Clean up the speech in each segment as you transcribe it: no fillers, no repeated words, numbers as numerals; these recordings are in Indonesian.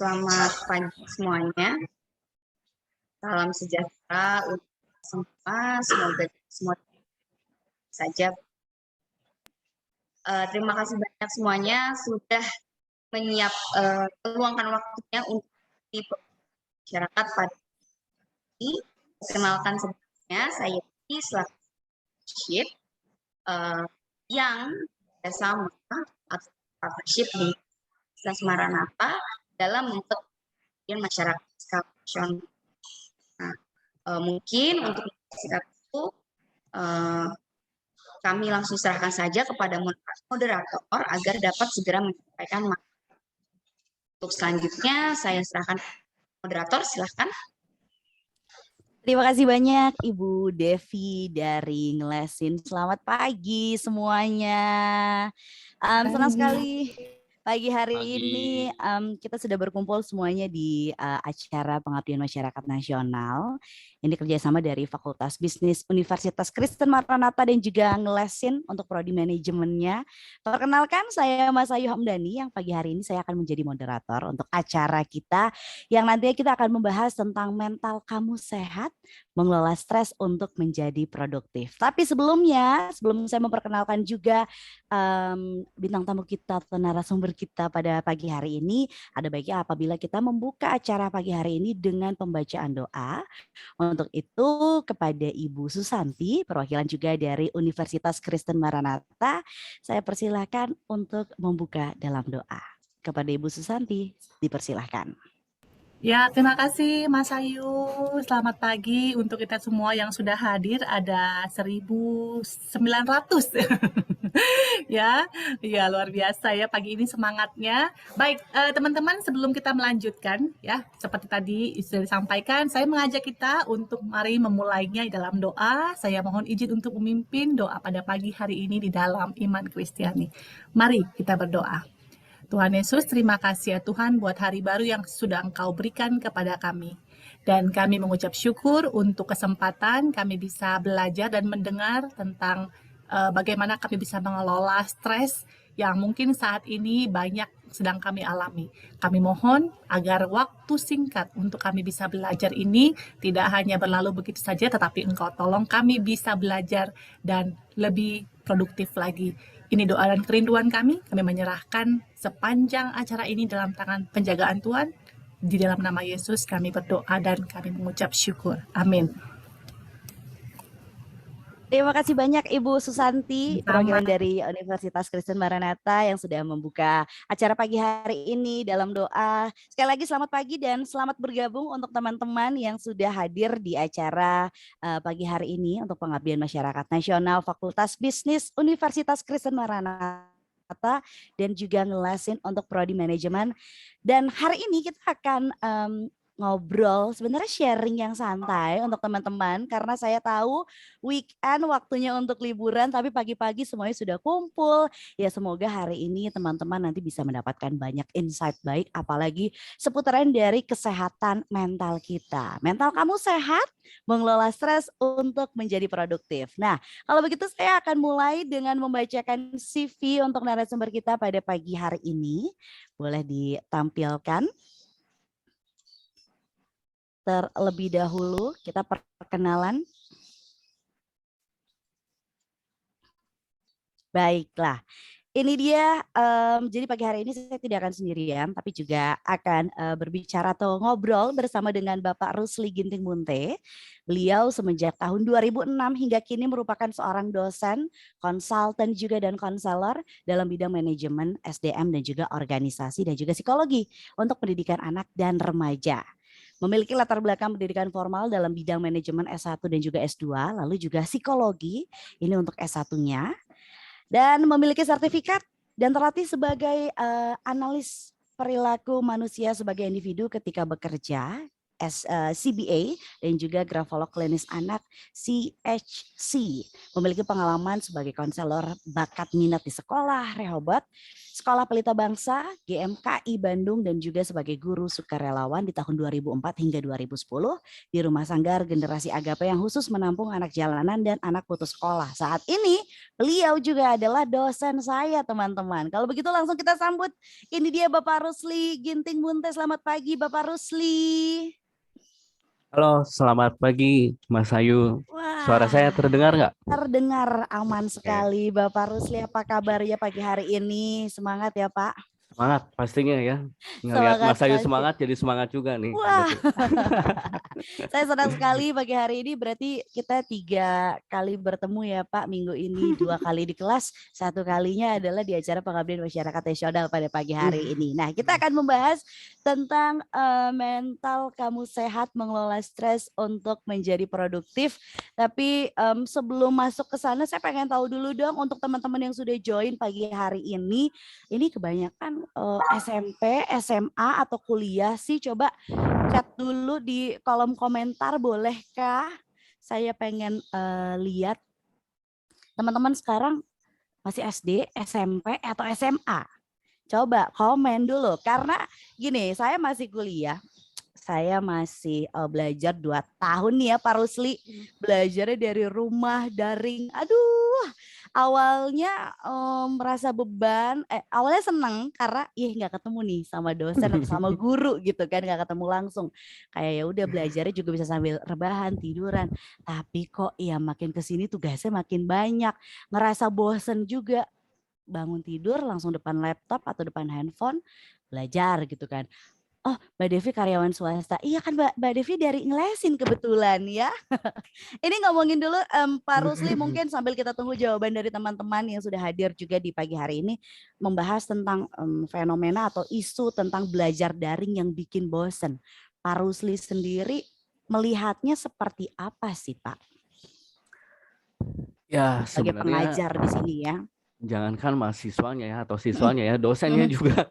Selamat pagi semuanya. Salam sejahtera untuk semua. Semoga semua saja. Terima kasih banyak semuanya sudah meluangkan waktunya untuk di masyarakat pada ini. Perkenalkan sebelumnya, saya ini selaku partnership yang bersama atau partnership di Universitas Maranatha dalam membentuk masyarakat skala nasional. Nah, mungkin untuk sikat itu kami langsung serahkan saja kepada moderator agar dapat segera menyampaikan materi. Untuk selanjutnya saya serahkan moderator, silahkan. Terima kasih banyak Ibu Devi dari Ngelesin. Selamat pagi semuanya. Senang sekali pagi hari ini kita sudah berkumpul semuanya di acara Pengabdian Masyarakat Nasional. Ini kerjasama dari Fakultas Bisnis Universitas Kristen Maranatha dan juga Ngelesin untuk prodi manajemennya. Perkenalkan, saya Mas Ayu Hamdani yang pagi hari ini saya akan menjadi moderator untuk acara kita yang nantinya kita akan membahas tentang mental kamu sehat, mengelola stres untuk menjadi produktif. Tapi sebelum saya memperkenalkan juga bintang tamu kita atau narasumber kita pada pagi hari ini, ada baiknya apabila kita membuka acara pagi hari ini dengan pembacaan doa. Untuk itu kepada Ibu Susanti, perwakilan juga dari Universitas Kristen Maranatha, saya persilahkan untuk membuka dalam doa. Kepada Ibu Susanti, dipersilahkan. Ya, terima kasih Mas Ayu. Selamat pagi untuk kita semua yang sudah hadir, ada 1.900. ya luar biasa ya pagi ini semangatnya. Baik, teman-teman, sebelum kita melanjutkan ya, seperti tadi sudah disampaikan, saya mengajak kita untuk mari memulainya dalam doa. Saya mohon izin untuk memimpin doa pada pagi hari ini di dalam iman Kristiani. Mari kita berdoa. Tuhan Yesus, terima kasih ya Tuhan buat hari baru yang sudah Engkau berikan kepada kami. Dan kami mengucap syukur untuk kesempatan kami bisa belajar dan mendengar tentang bagaimana kami bisa mengelola stres yang mungkin saat ini banyak sedang kami alami. Kami mohon agar waktu singkat untuk kami bisa belajar ini tidak hanya berlalu begitu saja, tetapi Engkau tolong kami bisa belajar dan lebih produktif lagi. Ini doa dan kerinduan kami menyerahkan sepanjang acara ini dalam tangan penjagaan Tuhan. Di dalam nama Yesus kami berdoa dan kami mengucap syukur. Amin. Terima kasih banyak Ibu Susanti, perwakilan dari Universitas Kristen Maranatha yang sudah membuka acara pagi hari ini dalam doa. Sekali lagi selamat pagi dan selamat bergabung untuk teman-teman yang sudah hadir di acara pagi hari ini untuk Pengabdian Masyarakat Nasional Fakultas Bisnis Universitas Kristen Maranatha dan juga Ngelesin untuk prodi manajemen. Dan hari ini kita akan ngobrol, sebenarnya sharing yang santai untuk teman-teman karena saya tahu weekend waktunya untuk liburan tapi pagi-pagi semuanya sudah kumpul. Ya semoga hari ini teman-teman nanti bisa mendapatkan banyak insight baik apalagi seputaran dari kesehatan mental kita. Mental kamu sehat, mengelola stres untuk menjadi produktif. Nah, kalau begitu saya akan mulai dengan membacakan CV untuk narasumber kita pada pagi hari ini. Boleh ditampilkan. Terlebih dahulu kita perkenalan. Baiklah, ini dia. Jadi pagi hari ini saya tidak akan sendirian, tapi juga akan berbicara atau ngobrol bersama dengan Bapak Rusli Ginting Munte. Beliau semenjak tahun 2006 hingga kini merupakan seorang dosen, konsultan juga dan konselor dalam bidang manajemen, SDM dan juga organisasi dan juga psikologi untuk pendidikan anak dan remaja. Memiliki latar belakang pendidikan formal dalam bidang manajemen S1 dan juga S2, lalu juga psikologi, ini untuk S1-nya. Dan memiliki sertifikat dan terlatih sebagai analis perilaku manusia sebagai individu ketika bekerja. CBA dan juga grafolog klinis anak CHC. Memiliki pengalaman sebagai konselor bakat minat di sekolah Rehoboth, Sekolah Pelita Bangsa, GMKI Bandung, dan juga sebagai guru sukarelawan di tahun 2004 hingga 2010 di Rumah Sanggar Generasi Agape yang khusus menampung anak jalanan dan anak putus sekolah. Saat ini beliau juga adalah dosen saya, teman-teman. Kalau begitu langsung kita sambut. Ini dia Bapak Rusli Ginting Munte. Selamat pagi Bapak Rusli. Halo, selamat pagi Mas Ayu. Suara saya Wah, terdengar nggak? terdengar aman sekali Bapak Rusli. Apa kabarnya pagi hari ini? Semangat ya Pak. Semangat pastinya ya. Ngelihat Semangat Mas Ayu pasti. semangat jadi semangat juga nih. Wah, Gitu. saya senang sekali pagi hari ini. Berarti kita 3 kali bertemu ya Pak minggu ini. 2 kali di kelas, 1 kalinya adalah di acara pengabdian masyarakat nasional pada pagi hari ini. Nah, kita akan membahas tentang mental kamu sehat mengelola stres untuk menjadi produktif. Tapi sebelum masuk ke sana, saya pengen tahu dulu dong untuk teman-teman yang sudah join pagi hari ini kebanyakan SMP, SMA atau kuliah sih. Coba chat dulu di kolom komentar, bolehkah? Saya pengen lihat teman-teman sekarang masih SD, SMP atau SMA. Coba komen dulu karena gini, saya masih kuliah. Saya masih belajar 2 tahun nih ya Pak Rusli. Belajarnya dari rumah, daring. Aduh, awalnya merasa beban. Awalnya seneng karena nggak ketemu nih sama dosen atau sama guru gitu kan, nggak ketemu langsung. Kayak ya udah belajarnya juga bisa sambil rebahan, tiduran. Tapi kok ya makin kesini tugasnya makin banyak. Ngerasa bosen juga. Bangun tidur langsung depan laptop atau depan handphone belajar gitu kan. Oh, Mbak Devi karyawan swasta. Iya kan Mbak Devi dari ngelesin kebetulan ya. Ini ngomongin dulu Pak Rusli, mungkin sambil kita tunggu jawaban dari teman-teman yang sudah hadir juga di pagi hari ini, membahas tentang fenomena atau isu tentang belajar daring yang bikin bosen. Pak Rusli sendiri melihatnya seperti apa sih Pak? Ya, Sebagai sebenarnya pengajar di sini ya. jangankan mahasiswanya ya atau siswanya ya, dosennya juga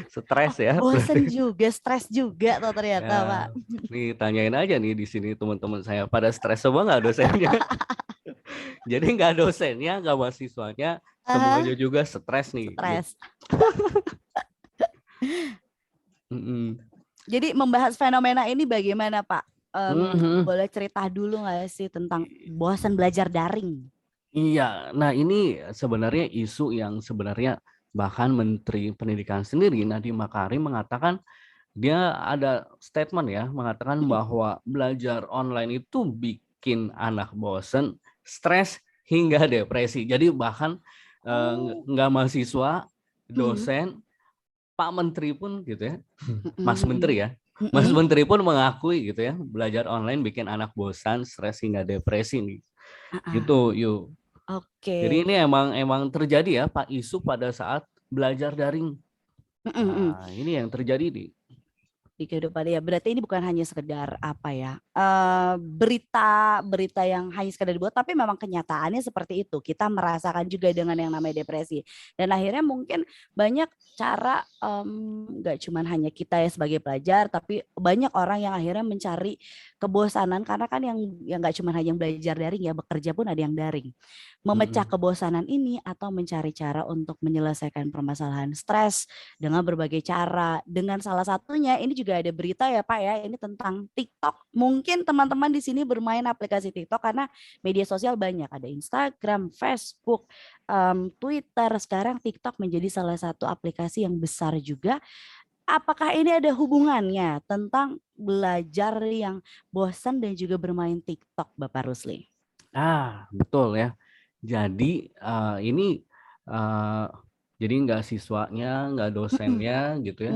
stres ya. Bosen juga, stres juga tuh ternyata Ya, Pak. nih tanyain aja nih di sini teman-teman saya pada stres semua nggak dosennya? Jadi nggak dosennya, nggak mahasiswanya, semuanya juga stres nih. Stres. Mm-mm. Jadi membahas fenomena ini bagaimana Pak? Mhm. Boleh cerita dulu nggak sih tentang bosan belajar daring? Iya, nah ini sebenarnya isu yang sebenarnya bahkan Menteri Pendidikan sendiri Nadiem Makarim mengatakan, dia ada statement ya, mengatakan bahwa belajar online itu bikin anak bosen, stres hingga depresi. Jadi bahkan nggak mahasiswa, dosen, Pak Menteri pun gitu ya, Mas Menteri ya, Mas Menteri pun mengakui gitu ya, belajar online bikin anak bosan, stres hingga depresi nih. Gitu, yuk. Jadi Oke. ini emang terjadi ya Pak, isu pada saat belajar daring. Nah, ini yang terjadi nih. Di kehidupan ya, berarti ini bukan hanya sekedar apa ya, berita yang hanya sekedar dibuat, tapi memang kenyataannya seperti itu. Kita merasakan juga dengan yang namanya depresi, dan akhirnya mungkin banyak cara, nggak cuman hanya kita ya sebagai pelajar, tapi banyak orang yang akhirnya mencari kebosanan karena kan yang nggak cuman hanya yang belajar daring ya, bekerja pun ada yang daring. Memecah kebosanan ini atau mencari cara untuk menyelesaikan permasalahan stres dengan berbagai cara. Dengan salah satunya ini juga ada berita ya Pak ya, ini tentang TikTok. Mungkin teman-teman di sini bermain aplikasi TikTok karena media sosial banyak, ada Instagram, Facebook, Twitter. Sekarang TikTok menjadi salah satu aplikasi yang besar juga. Apakah ini ada hubungannya tentang belajar yang bosan dan juga bermain TikTok Bapak Rusli? Betul ya. Jadi ini jadi nggak siswanya, nggak dosennya gitu ya.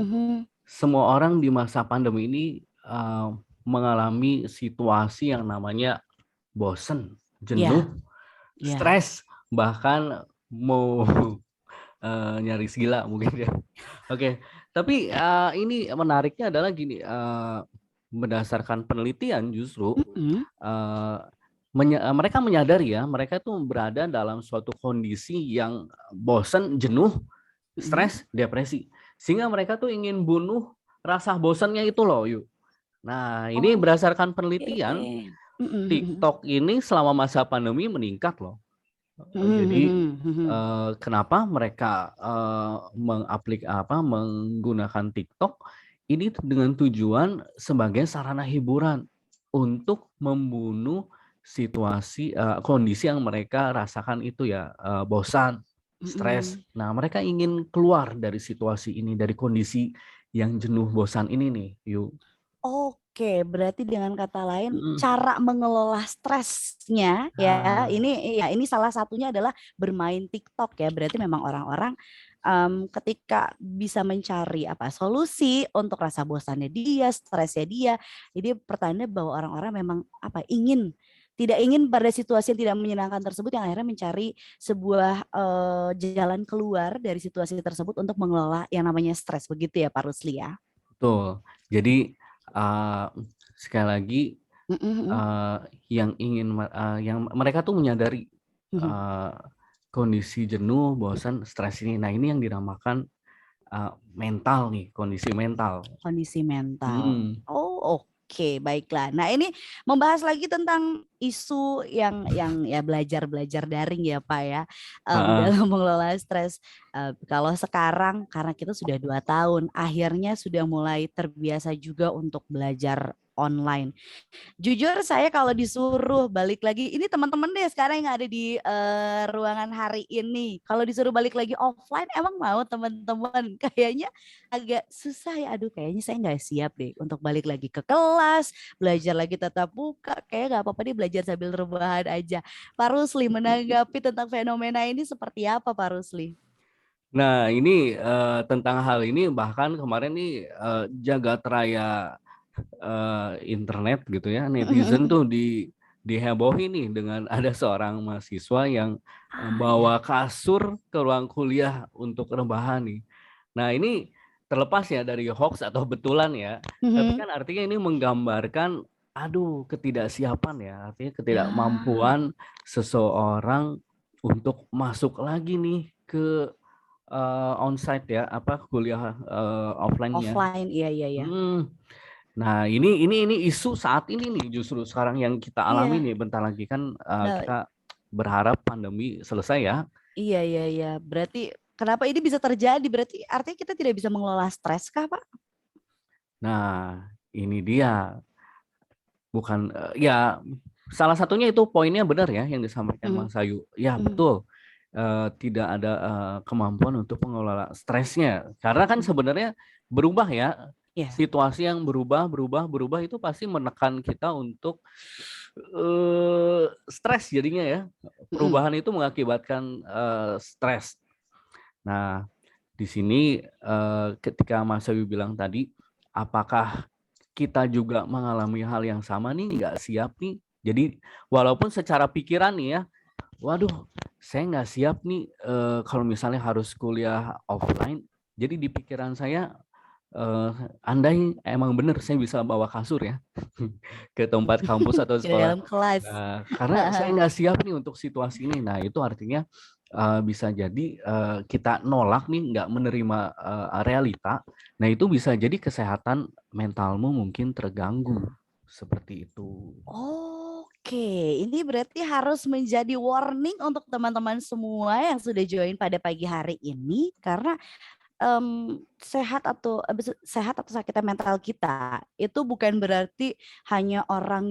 Semua orang di masa pandemi ini mengalami situasi yang namanya bosen, jenuh, stres, bahkan mau nyaris gila mungkin ya. Oke, tapi ini menariknya adalah gini, berdasarkan penelitian justru mereka menyadari ya, mereka tuh berada dalam suatu kondisi yang bosan, jenuh, stres, depresi. Sehingga mereka tuh ingin bunuh rasa bosannya itu loh, yuk. Nah, ini berdasarkan penelitian, Oke. TikTok ini selama masa pandemi meningkat loh. Jadi kenapa mereka menggunakan TikTok ini dengan tujuan sebagai sarana hiburan untuk membunuh kondisi yang mereka rasakan itu ya, bosan, stres. Nah, mereka ingin keluar dari situasi ini, dari kondisi yang jenuh bosan ini nih, Yu. Oke, berarti dengan kata lain Mm, cara mengelola stresnya ya, Nah, ini salah satunya adalah bermain TikTok ya. Berarti memang orang-orang ketika bisa mencari solusi untuk rasa bosannya dia, stresnya dia, ini pertanda bahwa orang-orang memang tidak ingin pada situasi yang tidak menyenangkan tersebut, yang akhirnya mencari sebuah jalan keluar dari situasi tersebut untuk mengelola yang namanya stres, begitu ya Pak Rusli ya. betul. Jadi sekali lagi Mm-mm. yang mereka tuh menyadari kondisi jenuh, bosan, stres ini. Nah, ini yang dinamakan mental nih, kondisi mental. Kondisi mental. Hmm. Oh, oke, baiklah. Nah, ini membahas lagi tentang isu yang ya belajar daring ya Pak ya, dalam mengelola stres. Kalau sekarang karena kita sudah 2 tahun, akhirnya sudah mulai terbiasa juga untuk belajar online. Jujur saya kalau disuruh balik lagi, ini teman-teman deh sekarang yang ada di ruangan hari ini. Kalau disuruh balik lagi offline, emang mau teman-teman? Kayaknya agak susah ya. Aduh, kayaknya saya nggak siap deh untuk balik lagi ke kelas, belajar lagi tatap muka. Kayak nggak apa-apa deh belajar sambil rebahan aja. Pak Rusli menanggapi tentang fenomena ini seperti apa Pak Rusli? Nah, ini tentang hal ini bahkan kemarin nih jagat raya internet gitu ya, netizen tuh dihebohi nih dengan ada seorang mahasiswa yang bawa kasur ke ruang kuliah untuk rebahan nih. Nah, ini terlepas ya dari hoax atau betulan ya, tapi kan artinya ini menggambarkan ketidaksiapan ya, artinya ketidakmampuan seseorang untuk masuk lagi nih ke onsite ya, kuliah offline-nya. Offline, iya. Nah, ini isu saat ini nih justru sekarang yang kita alami Iya. nih. Bentar lagi kan Nah, kita berharap pandemi selesai ya. iya. Berarti kenapa ini bisa terjadi? Berarti artinya kita tidak bisa mengelola stres kah, Pak? Nah, ini dia. Bukan ya salah satunya itu poinnya benar ya yang disampaikan Mas Ayu. Ya, betul. Tidak ada kemampuan untuk mengelola stresnya. Karena kan sebenarnya berubah ya. Situasi yang berubah itu pasti menekan kita untuk stres jadinya ya. Perubahan itu mengakibatkan stres. Nah, di sini ketika Mas Ayu bilang tadi, apakah kita juga mengalami hal yang sama nih, nggak siap nih. Jadi walaupun secara pikiran nih ya, waduh, saya nggak siap nih kalau misalnya harus kuliah offline. Jadi di pikiran saya, andai emang benar saya bisa bawa kasur ya ke tempat kampus atau Di sekolah. dalam kelas. Nah, karena saya nggak siap nih untuk situasi ini. Nah, itu artinya bisa jadi kita nolak nih, nggak menerima realita. Nah, itu bisa jadi kesehatan mentalmu mungkin terganggu. Seperti itu. Oke, ini berarti harus menjadi warning untuk teman-teman semua yang sudah join pada pagi hari ini, karena sehat atau sakitnya mental kita itu bukan berarti hanya orang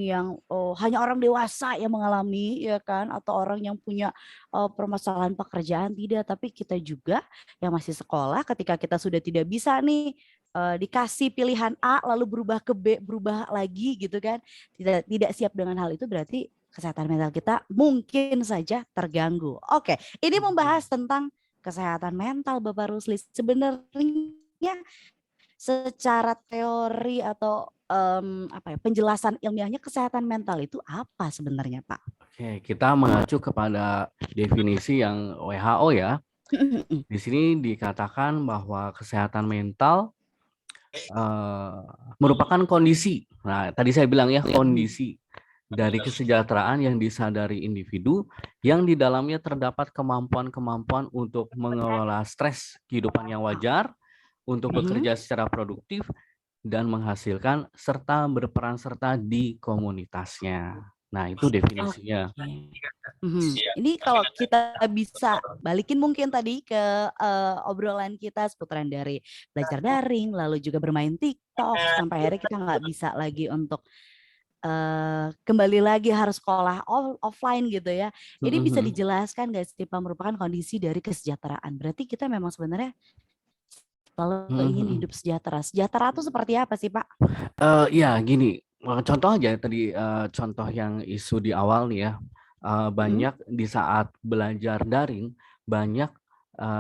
dewasa yang mengalami, ya kan, atau orang yang punya permasalahan pekerjaan, tidak, tapi kita juga yang masih sekolah ketika kita sudah tidak bisa nih dikasih pilihan A lalu berubah ke B, berubah lagi gitu kan, tidak siap dengan hal itu, berarti kesehatan mental kita mungkin saja terganggu. Oke, ini membahas tentang kesehatan mental Bapak Rusli. Sebenarnya secara teori atau penjelasan ilmiahnya kesehatan mental itu apa sebenarnya Pak? Oke, kita mengacu kepada definisi yang WHO ya. Di sini dikatakan bahwa kesehatan mental merupakan kondisi. Nah, tadi saya bilang ya, kondisi dari kesejahteraan yang disadari individu yang di dalamnya terdapat kemampuan-kemampuan untuk mengelola stres kehidupan yang wajar, untuk bekerja secara produktif, dan menghasilkan serta berperan serta di komunitasnya. Nah, itu definisinya. Ini kalau kita bisa balikin mungkin tadi ke obrolan kita seputaran dari belajar daring, lalu juga bermain TikTok, sampai akhirnya kita nggak bisa lagi untuk kembali lagi harus sekolah offline gitu ya. Ini bisa dijelaskan nggak sih Pak, merupakan kondisi dari kesejahteraan. Berarti kita memang sebenarnya selalu ingin hidup sejahtera. Sejahtera itu seperti apa sih Pak? Ya gini, contoh aja tadi contoh yang isu di awal nih ya, banyak di saat belajar daring banyak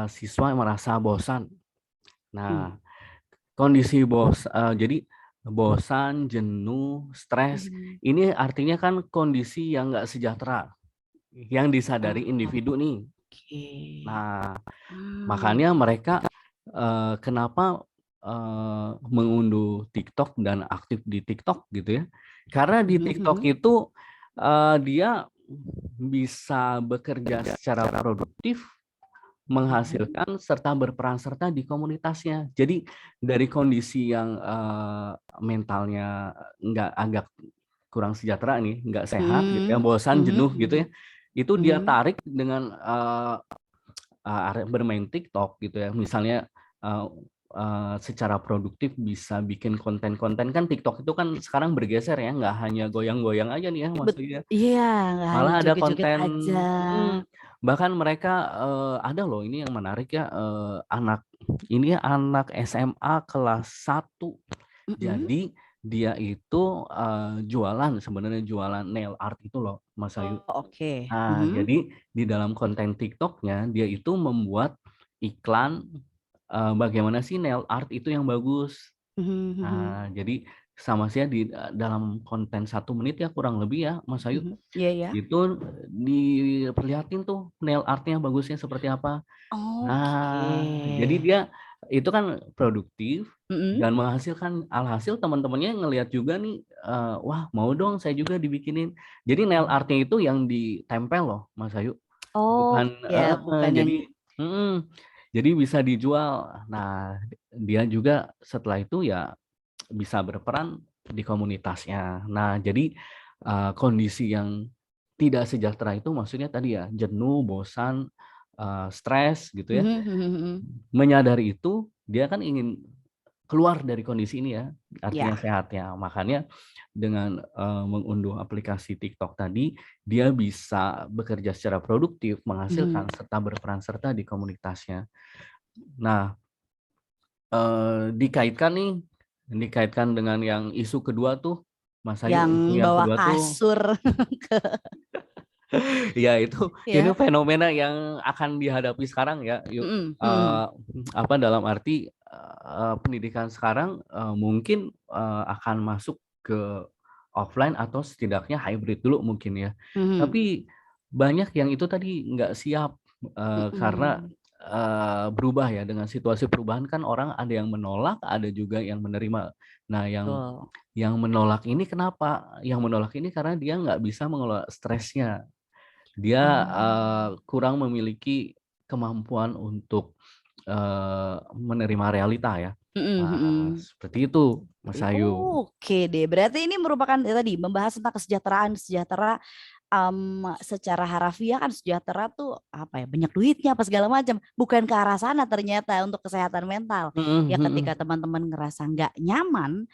siswa yang merasa bosan. Nah, kondisi jadi bosan, jenuh, stres, ini artinya kan kondisi yang nggak sejahtera, yang disadari individu nih. Nah, makanya mereka kenapa mengunduh TikTok dan aktif di TikTok gitu ya? Karena di TikTok itu dia bisa bekerja secara produktif, menghasilkan serta berperan serta di komunitasnya. Jadi dari kondisi yang mentalnya agak kurang sejahtera nih, nggak sehat gitu ya, bosan, jenuh gitu ya, itu dia tarik dengan bermain TikTok gitu ya. Misalnya secara produktif bisa bikin konten-konten, kan TikTok itu kan sekarang bergeser ya, nggak hanya goyang-goyang aja nih ya maksudnya. Iya, nggak hanya Malah ada joget-joget konten, aja. bahkan mereka ada loh, ini yang menarik ya, anak SMA kelas 1. Jadi dia itu jualan, sebenarnya jualan nail art itu loh Mas Ayu. Oke. Nah, jadi di dalam konten TikToknya dia itu membuat iklan bagaimana sih nail art itu yang bagus. Nah, jadi sama saya di dalam konten 1 menit ya kurang lebih ya Mas Ayu, itu diperlihatin tuh nail artnya bagusnya seperti apa. Nah, jadi dia itu kan produktif dan menghasilkan, alhasil teman-temannya ngelihat juga nih, wah mau dong saya juga dibikinin. Jadi nail artnya itu yang ditempel loh Mas Ayu, bukan ya, bukan yang jadi bisa dijual. Nah, dia juga setelah itu ya bisa berperan di komunitasnya. Nah, jadi kondisi yang tidak sejahtera itu maksudnya tadi ya, jenuh, bosan, stres gitu ya. Menyadari itu, dia kan ingin keluar dari kondisi ini ya, artinya sehat ya. Makanya dengan mengunduh aplikasi TikTok tadi, dia bisa bekerja secara produktif, menghasilkan serta berperan serta di komunitasnya. Nah, dikaitkan dengan yang isu kedua tuh, Mas Ayu, yang isu yang bawa kedua kasur. ya itu ini fenomena yang akan dihadapi sekarang ya, apa dalam arti pendidikan sekarang mungkin akan masuk ke offline atau setidaknya hybrid dulu mungkin ya. Tapi banyak yang itu tadi nggak siap karena berubah ya, dengan situasi perubahan kan orang ada yang menolak, ada juga yang menerima. Nah, yang menolak ini kenapa? Yang menolak ini karena dia nggak bisa mengelola stresnya. Dia kurang memiliki kemampuan untuk menerima realita ya. Seperti itu Mas Ayu. Oke deh, berarti ini merupakan tadi membahas tentang kesejahteraan. Sejahtera secara harafiah kan sejahtera tuh apa ya, banyak duitnya apa segala macam, bukan ke arah sana ternyata untuk kesehatan mental. Ya ketika teman-teman ngerasa nggak nyaman,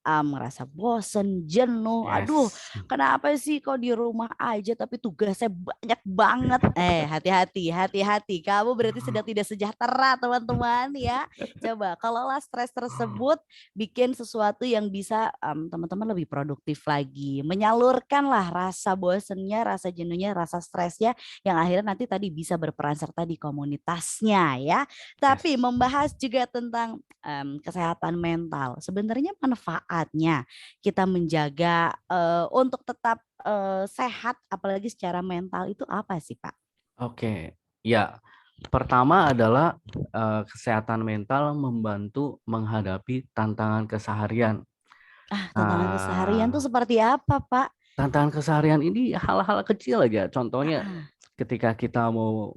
ngerasa bosen, jenuh, aduh kenapa sih kok di rumah aja tapi tugasnya banyak banget. Hati-hati, kamu berarti sedang tidak sejahtera teman-teman ya. Coba kelola stres tersebut, bikin sesuatu yang bisa teman-teman lebih produktif lagi, menyalurkanlah rasa bosennya, rasa jenuhnya, rasa stresnya, yang akhirnya nanti tadi bisa berperan serta di komunitasnya ya. Tapi membahas juga tentang kesehatan mental, sebenarnya manfaatnya kita menjaga untuk tetap sehat apalagi secara mental itu apa sih Pak? Oke, ya pertama adalah kesehatan mental membantu menghadapi tantangan keseharian. Tantangan keseharian tuh seperti apa Pak? Tantangan keseharian ini hal-hal kecil aja, contohnya ketika kita mau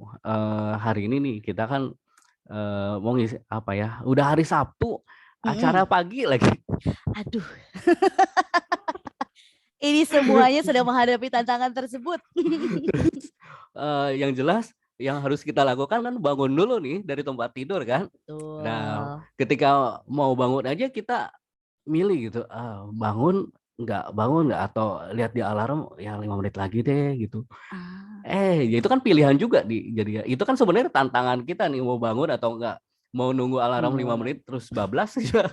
hari ini nih kita kan mau ngisi apa ya, udah hari Sabtu, acara pagi lagi. Aduh, ini semuanya sedang menghadapi tantangan tersebut. Terus, yang jelas yang harus kita lakukan kan bangun dulu nih dari tempat tidur kan. Nah, Betul. ketika mau bangun aja kita milih gitu, bangun nggak atau lihat di alarm ya 5 menit lagi deh gitu. Ah, Ya itu kan pilihan juga jadi itu kan sebenarnya tantangan kita nih mau bangun atau enggak. Mau nunggu alarm 5 betul. menit terus bablas juga.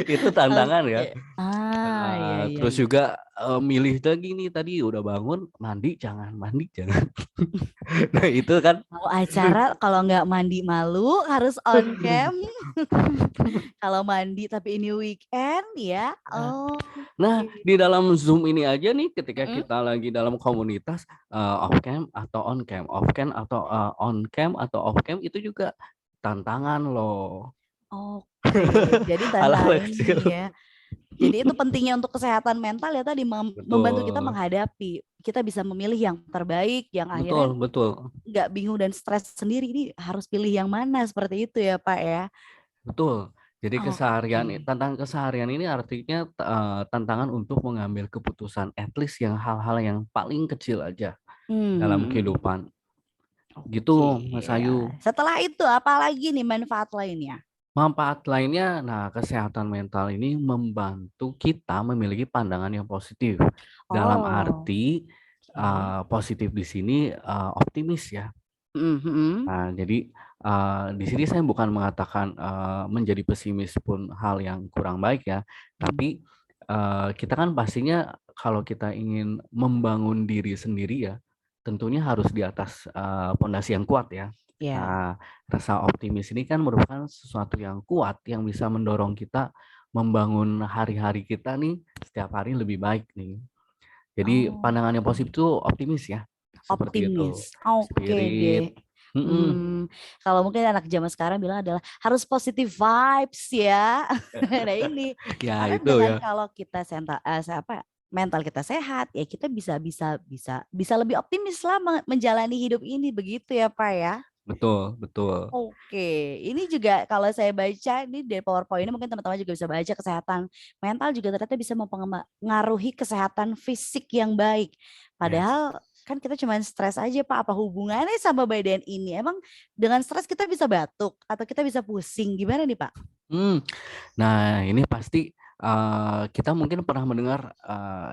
Itu tantangan ya. Oke. Iya, iya, Terus iya. juga milih lagi nih tadi udah bangun mandi jangan. Nah itu kan Mau acara kalau nggak mandi malu harus on cam. Kalau mandi tapi ini weekend ya. Oh, Nah, di dalam Zoom ini aja nih ketika mm-mm. kita lagi dalam komunitas off cam atau on cam, on cam atau off cam itu juga tantangan loh. Oke, jadi Hal-hal tantangan kecil. ini ya. Jadi itu pentingnya untuk kesehatan mental ya tadi membantu kita Betul. menghadapi. Kita bisa memilih yang terbaik, yang akhirnya Betul. nggak bingung dan stres sendiri. Ini harus pilih yang mana seperti itu ya Pak ya. Betul. Jadi Oke. tantangan keseharian ini artinya tantangan untuk mengambil keputusan at least yang hal-hal yang paling kecil aja dalam Hmm. kehidupan. Gitu, Oke. Mas Ya. Ayu. Setelah itu apa lagi nih manfaat lainnya? Manfaat lainnya, nah kesehatan mental ini membantu kita memiliki pandangan yang positif. Dalam Oh, arti oke. positif di sini optimis ya. Mhm. Nah, jadi di sini saya bukan mengatakan menjadi pesimis pun hal yang kurang baik ya, tapi kita kan pastinya kalau kita ingin membangun diri sendiri ya, tentunya harus di atas pondasi yang kuat ya. Ya. Nah, rasa optimis ini kan merupakan sesuatu yang kuat yang bisa mendorong kita membangun hari-hari kita nih setiap hari lebih baik nih. Jadi pandangan yang Oke. positif itu optimis ya, seperti itu. Optimis. Oke Spirit. deh. Mm-mm. Kalau mungkin anak zaman sekarang bilang adalah harus positive vibes ya. Nah ini Ya karena itu dengan ya, kalau kita mental kita sehat ya kita bisa lebih optimis lah menjalani hidup ini begitu ya Pak ya. betul. Oke, ini juga kalau saya baca ini dari PowerPoint ini mungkin teman-teman juga bisa baca kesehatan mental juga ternyata bisa mempengaruhi kesehatan fisik yang baik. Yes. Padahal kan kita cuma stres aja Pak, apa hubungannya sama badan ini? Emang dengan stres kita bisa batuk atau kita bisa pusing? Gimana nih Pak? Hmm. Nah, ini pasti kita mungkin pernah mendengar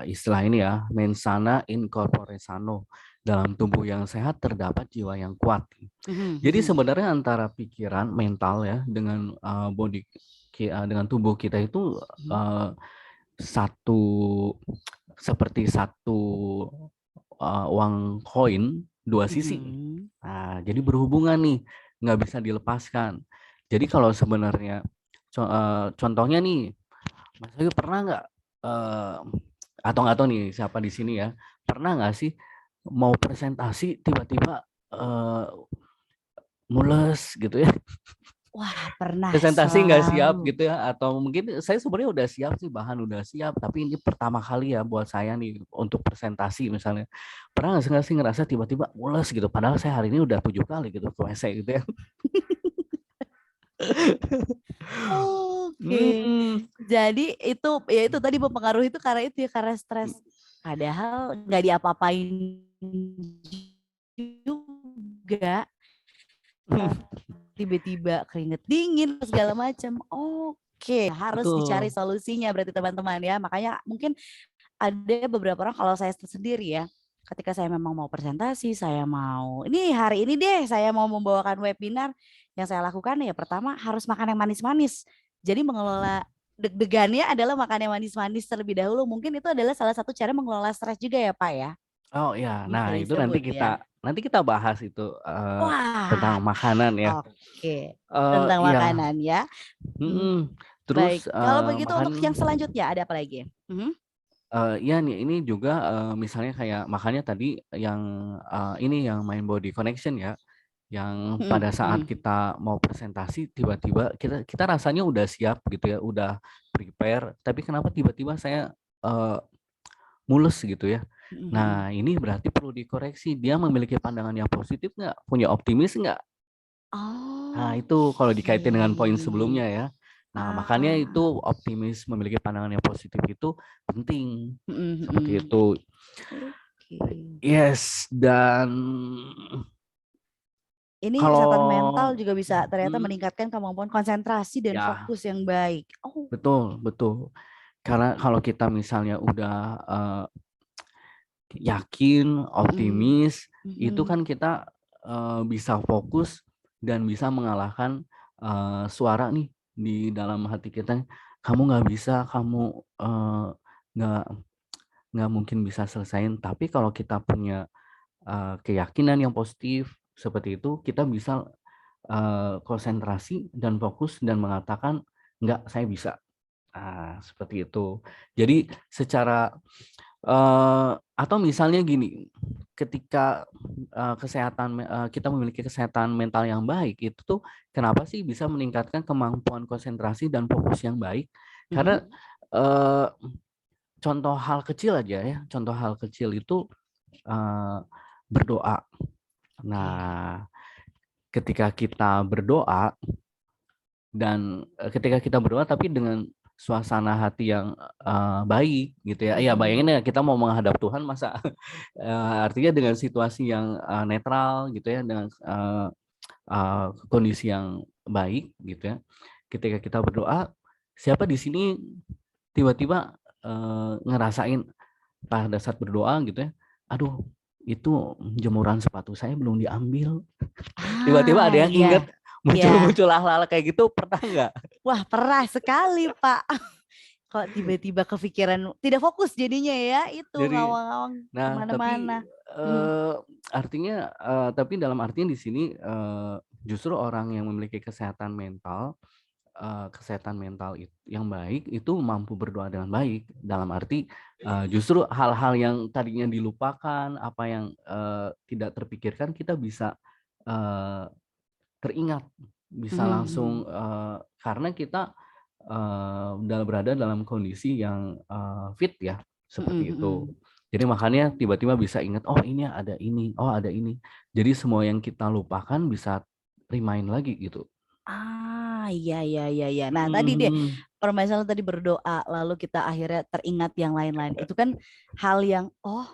istilah ini ya, mens sana in corpore sano. Dalam tubuh yang sehat terdapat jiwa yang kuat. Jadi sebenarnya antara pikiran, mental ya dengan dengan tubuh kita itu satu seperti satu uang koin dua sisi. Nah, jadi berhubungan nih, nggak bisa dilepaskan. Jadi kalau sebenarnya contohnya nih, Mas Ayu pernah nggak atau nggak tahu nih siapa di sini ya, pernah nggak sih mau presentasi tiba-tiba mules gitu ya? Wah, pernah Presentasi nggak siap selalu. gitu ya, atau mungkin saya sebenarnya udah siap sih, bahan udah siap, tapi ini pertama kali ya buat saya nih untuk presentasi misalnya. Pernah nggak sih ngerasa tiba-tiba mules gitu, padahal saya hari ini udah 7 kali gitu ke WC gitu ya. Oke. Hmm, Jadi itu ya itu tadi mempengaruhi itu karena itu ya karena stres. Padahal nggak diapa-apain juga. Tiba-tiba keringet dingin segala macam. Oke, harus dicari betul. solusinya berarti teman-teman ya. Makanya mungkin ada beberapa orang kalau saya sendiri ya, ketika saya memang mau presentasi, ini hari ini deh saya mau membawakan webinar, yang saya lakukan ya pertama harus makan yang manis-manis. Jadi mengelola deg-degannya adalah makan yang manis-manis terlebih dahulu. Mungkin itu adalah salah satu cara mengelola stres juga ya Pak ya. Oh ya, Bisa nah itu disebut ya. nanti kita bahas itu Wah, tentang makanan ya. oke. Tentang Iya, makanan ya. Hmm, terus baik. Kalau begitu untuk yang makan. selanjutnya ada apa lagi? Iya nih, ini juga misalnya kayak makanya tadi yang ini yang mind body connection ya, yang pada saat kita mau presentasi tiba-tiba kita rasanya udah siap gitu ya, udah prepare, tapi kenapa tiba-tiba saya mules gitu ya. Nah, ini berarti perlu dikoreksi. Dia memiliki pandangan yang positif nggak? Punya optimis nggak? Nah, itu kalau Oke. dikaitin dengan poin sebelumnya ya. Nah, makanya Ah. itu optimis, memiliki pandangan yang positif itu penting. Mm, Seperti mm. itu. Oke. Yes, dan Ini kesehatan mental kalau juga bisa ternyata hmm, meningkatkan kemampuan konsentrasi dan ya fokus yang baik. Oh. betul, betul. Karena kalau kita misalnya udah yakin, Mm, optimis, itu mhm, kan kita bisa fokus dan bisa mengalahkan suara nih di dalam hati kita. Kamu nggak bisa, kamu nggak nggak mungkin bisa selesaiin. Tapi kalau kita punya keyakinan yang positif seperti itu, kita bisa konsentrasi dan fokus dan mengatakan, "Enggak, saya bisa." Seperti itu. Jadi secara atau misalnya gini, ketika kita memiliki kesehatan mental yang baik, itu tuh kenapa sih bisa meningkatkan kemampuan konsentrasi dan fokus yang baik? mhm. Karena eee, contoh hal kecil aja ya, contoh hal kecil itu eee, berdoa. Oke. Nah, ketika kita berdoa dan ketika kita berdoa tapi dengan suasana hati yang baik gitu ya. Ya Mhm, bayangin ya kita mau menghadap Tuhan masa artinya dengan situasi yang netral gitu ya, dengan kondisi yang baik gitu ya. Ketika kita berdoa, siapa di sini tiba-tiba ngerasain pada saat berdoa gitu ya, aduh itu jemuran sepatu saya belum diambil. Tiba-tiba ada yang iya, inget, iya. muncul hal-hal kayak gitu, pernah nggak? Wah, pernah sekali, Pak. Kok tiba-tiba kepikiran tidak fokus jadinya ya, itu Jadi ngawang-ngawang nah tapi kemana-mana. Mhm, artinya tapi dalam artian di sini justru orang yang memiliki kesehatan mental yang baik itu mampu berdoa dengan baik. Dalam arti justru hal-hal yang tadinya dilupakan, apa yang tidak terpikirkan kita bisa teringat, bisa mhm, langsung mhm. karena kita berada dalam kondisi yang fit ya, Mhm, seperti itu. mhm. Jadi makanya tiba-tiba bisa ingat, oh ini ada ini, oh ada ini. Jadi semua yang kita lupakan bisa remind lagi gitu. Iya, iya, iya, iya. Nah, tadi deh Mhm. permasalahan tadi berdoa, lalu kita akhirnya teringat yang lain-lain. Itu kan hal yang, oh,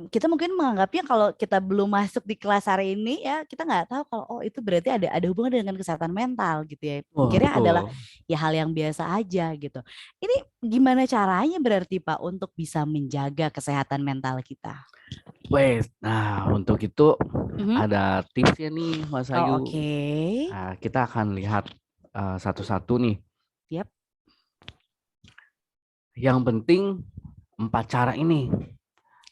kita mungkin menganggapnya kalau kita belum masuk di kelas hari ini ya kita nggak tahu kalau oh itu berarti ada hubungan dengan kesehatan mental gitu ya. Oh Pikirnya adalah betul. ya hal yang biasa aja gitu. Ini gimana caranya berarti Pak untuk bisa menjaga kesehatan mental kita? Wes, nah untuk itu Mhm. ada tipsnya nih Mas Oh, Ayu. oke. Nah, kita akan lihat satu-satu nih. Yap. Yang penting 4 cara ini.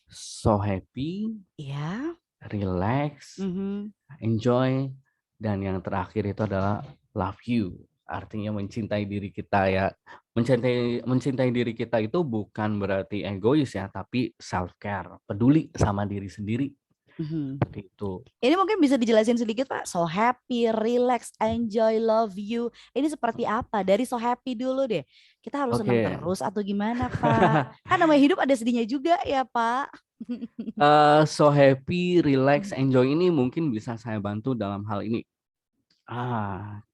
So happy, Ya. relax, Mhm. enjoy, dan yang terakhir itu adalah love you. Artinya mencintai diri kita ya. Mencintai diri kita itu bukan berarti egois ya, tapi self care, peduli sama diri sendiri. Mhm. Seperti itu. Ini mungkin bisa dijelasin sedikit Pak. So happy, relax, enjoy, love you. Ini seperti apa? Dari so happy dulu deh. Kita harus senang Oke. terus atau gimana Pak? Kan namanya hidup ada sedihnya juga ya Pak. So happy, relax, enjoy ini mungkin bisa saya bantu dalam hal ini.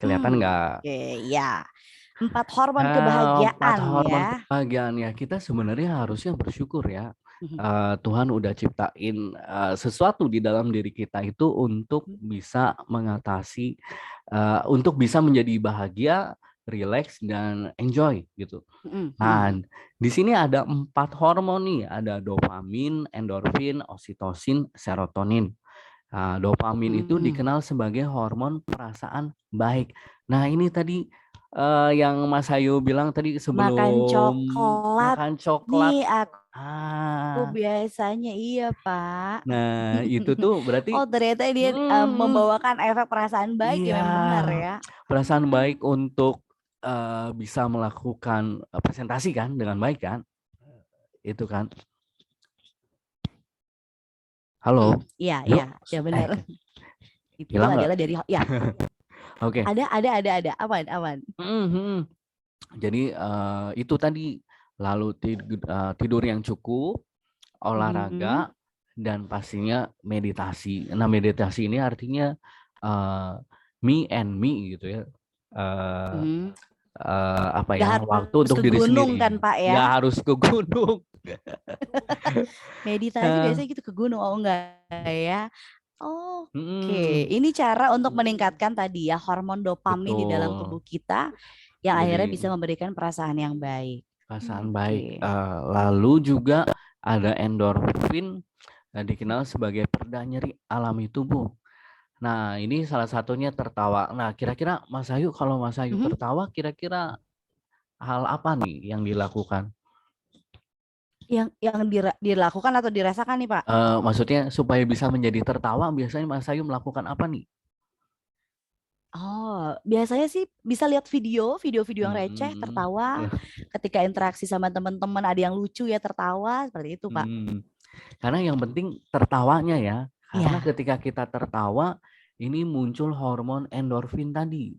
Kelihatan nggak? Oke, ya. 4 hormon 4 kebahagiaan hormon ya. kebahagiaan ya, kita sebenarnya harusnya bersyukur ya. Mhm. Tuhan udah ciptain sesuatu di dalam diri kita itu untuk bisa mengatasi, untuk bisa menjadi bahagia, relax, dan enjoy gitu. Mhm, mhm, Nah, di sini ada 4 hormon nih, ada dopamin, endorfin, oksitosin, serotonin. Dopamin itu mhm. dikenal sebagai hormon perasaan baik. Nah, ini tadi yang Mas Hayu bilang tadi Makan sebelum coklat makan coklat. nih aku Ah, biasanya iya Pak. nah itu tuh berarti Oh ternyata dia hmm, membawakan efek perasaan baik ya iya, memang benar ya. perasaan baik untuk bisa melakukan presentasi kan dengan baik kan? Itu kan. Halo? Iya, iya, Yuk. ya benar. Itu Hilang nggak? adalah dari ya Oke. ada aman aman. Mhm. Jadi itu tadi lalu tidur yang cukup, Mhm. olahraga, dan pastinya meditasi. Nah meditasi ini artinya me and me gitu ya. eh, Mhm. apa Nggak ya, waktu harus untuk ke diri gunung sendiri. kan, Pak, ya? Nggak harus ke gunung. Meditasi Nah, biasanya gitu ke gunung, oh enggak ya? Oke, mm-mm, ini cara untuk meningkatkan tadi ya hormon dopamin di dalam betul. tubuh kita yang akhirnya Jadi bisa memberikan perasaan yang baik. perasaan baik. Oke. Lalu juga ada endorfin, dikenal sebagai pereda nyeri alami tubuh. Nah, ini salah satunya tertawa. Nah, kira-kira Mas Ayu, kalau Mas Ayu Mhm. tertawa, kira-kira hal apa nih yang dilakukan? Yang dilakukan atau dirasakan nih, Pak? Maksudnya supaya bisa menjadi tertawa, biasanya Mas Ayu melakukan apa nih? Oh, biasanya sih bisa lihat video-video yang receh, Hmm, tertawa. Ketika interaksi sama teman-teman ada yang lucu ya tertawa, seperti itu, Pak. hmm. Karena yang penting tertawanya ya. Karena Iya. ketika kita tertawa, ini muncul hormon endorfin tadi.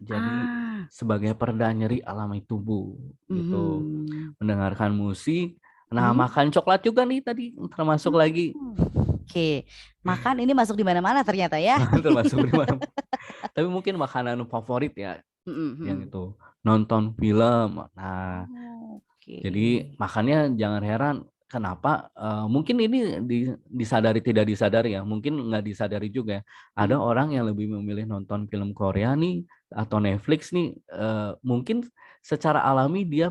Jadi Ah, sebagai pereda nyeri alami tubuh gitu. mhm. Mendengarkan musik, nah Mhm. makan coklat juga nih tadi termasuk lagi. Hmm. Oke, makan ini masuk di mana-mana ternyata ya. Termasuk di mana. Tapi mungkin makanan favorit ya Mhm, yang mhm. itu nonton film. Nah, Oke. jadi makanya jangan heran kenapa mungkin ini disadari tidak disadari ya, mungkin nggak disadari juga ya. Ada Mhm. orang yang lebih memilih nonton film Korea nih atau Netflix nih, mungkin secara alami dia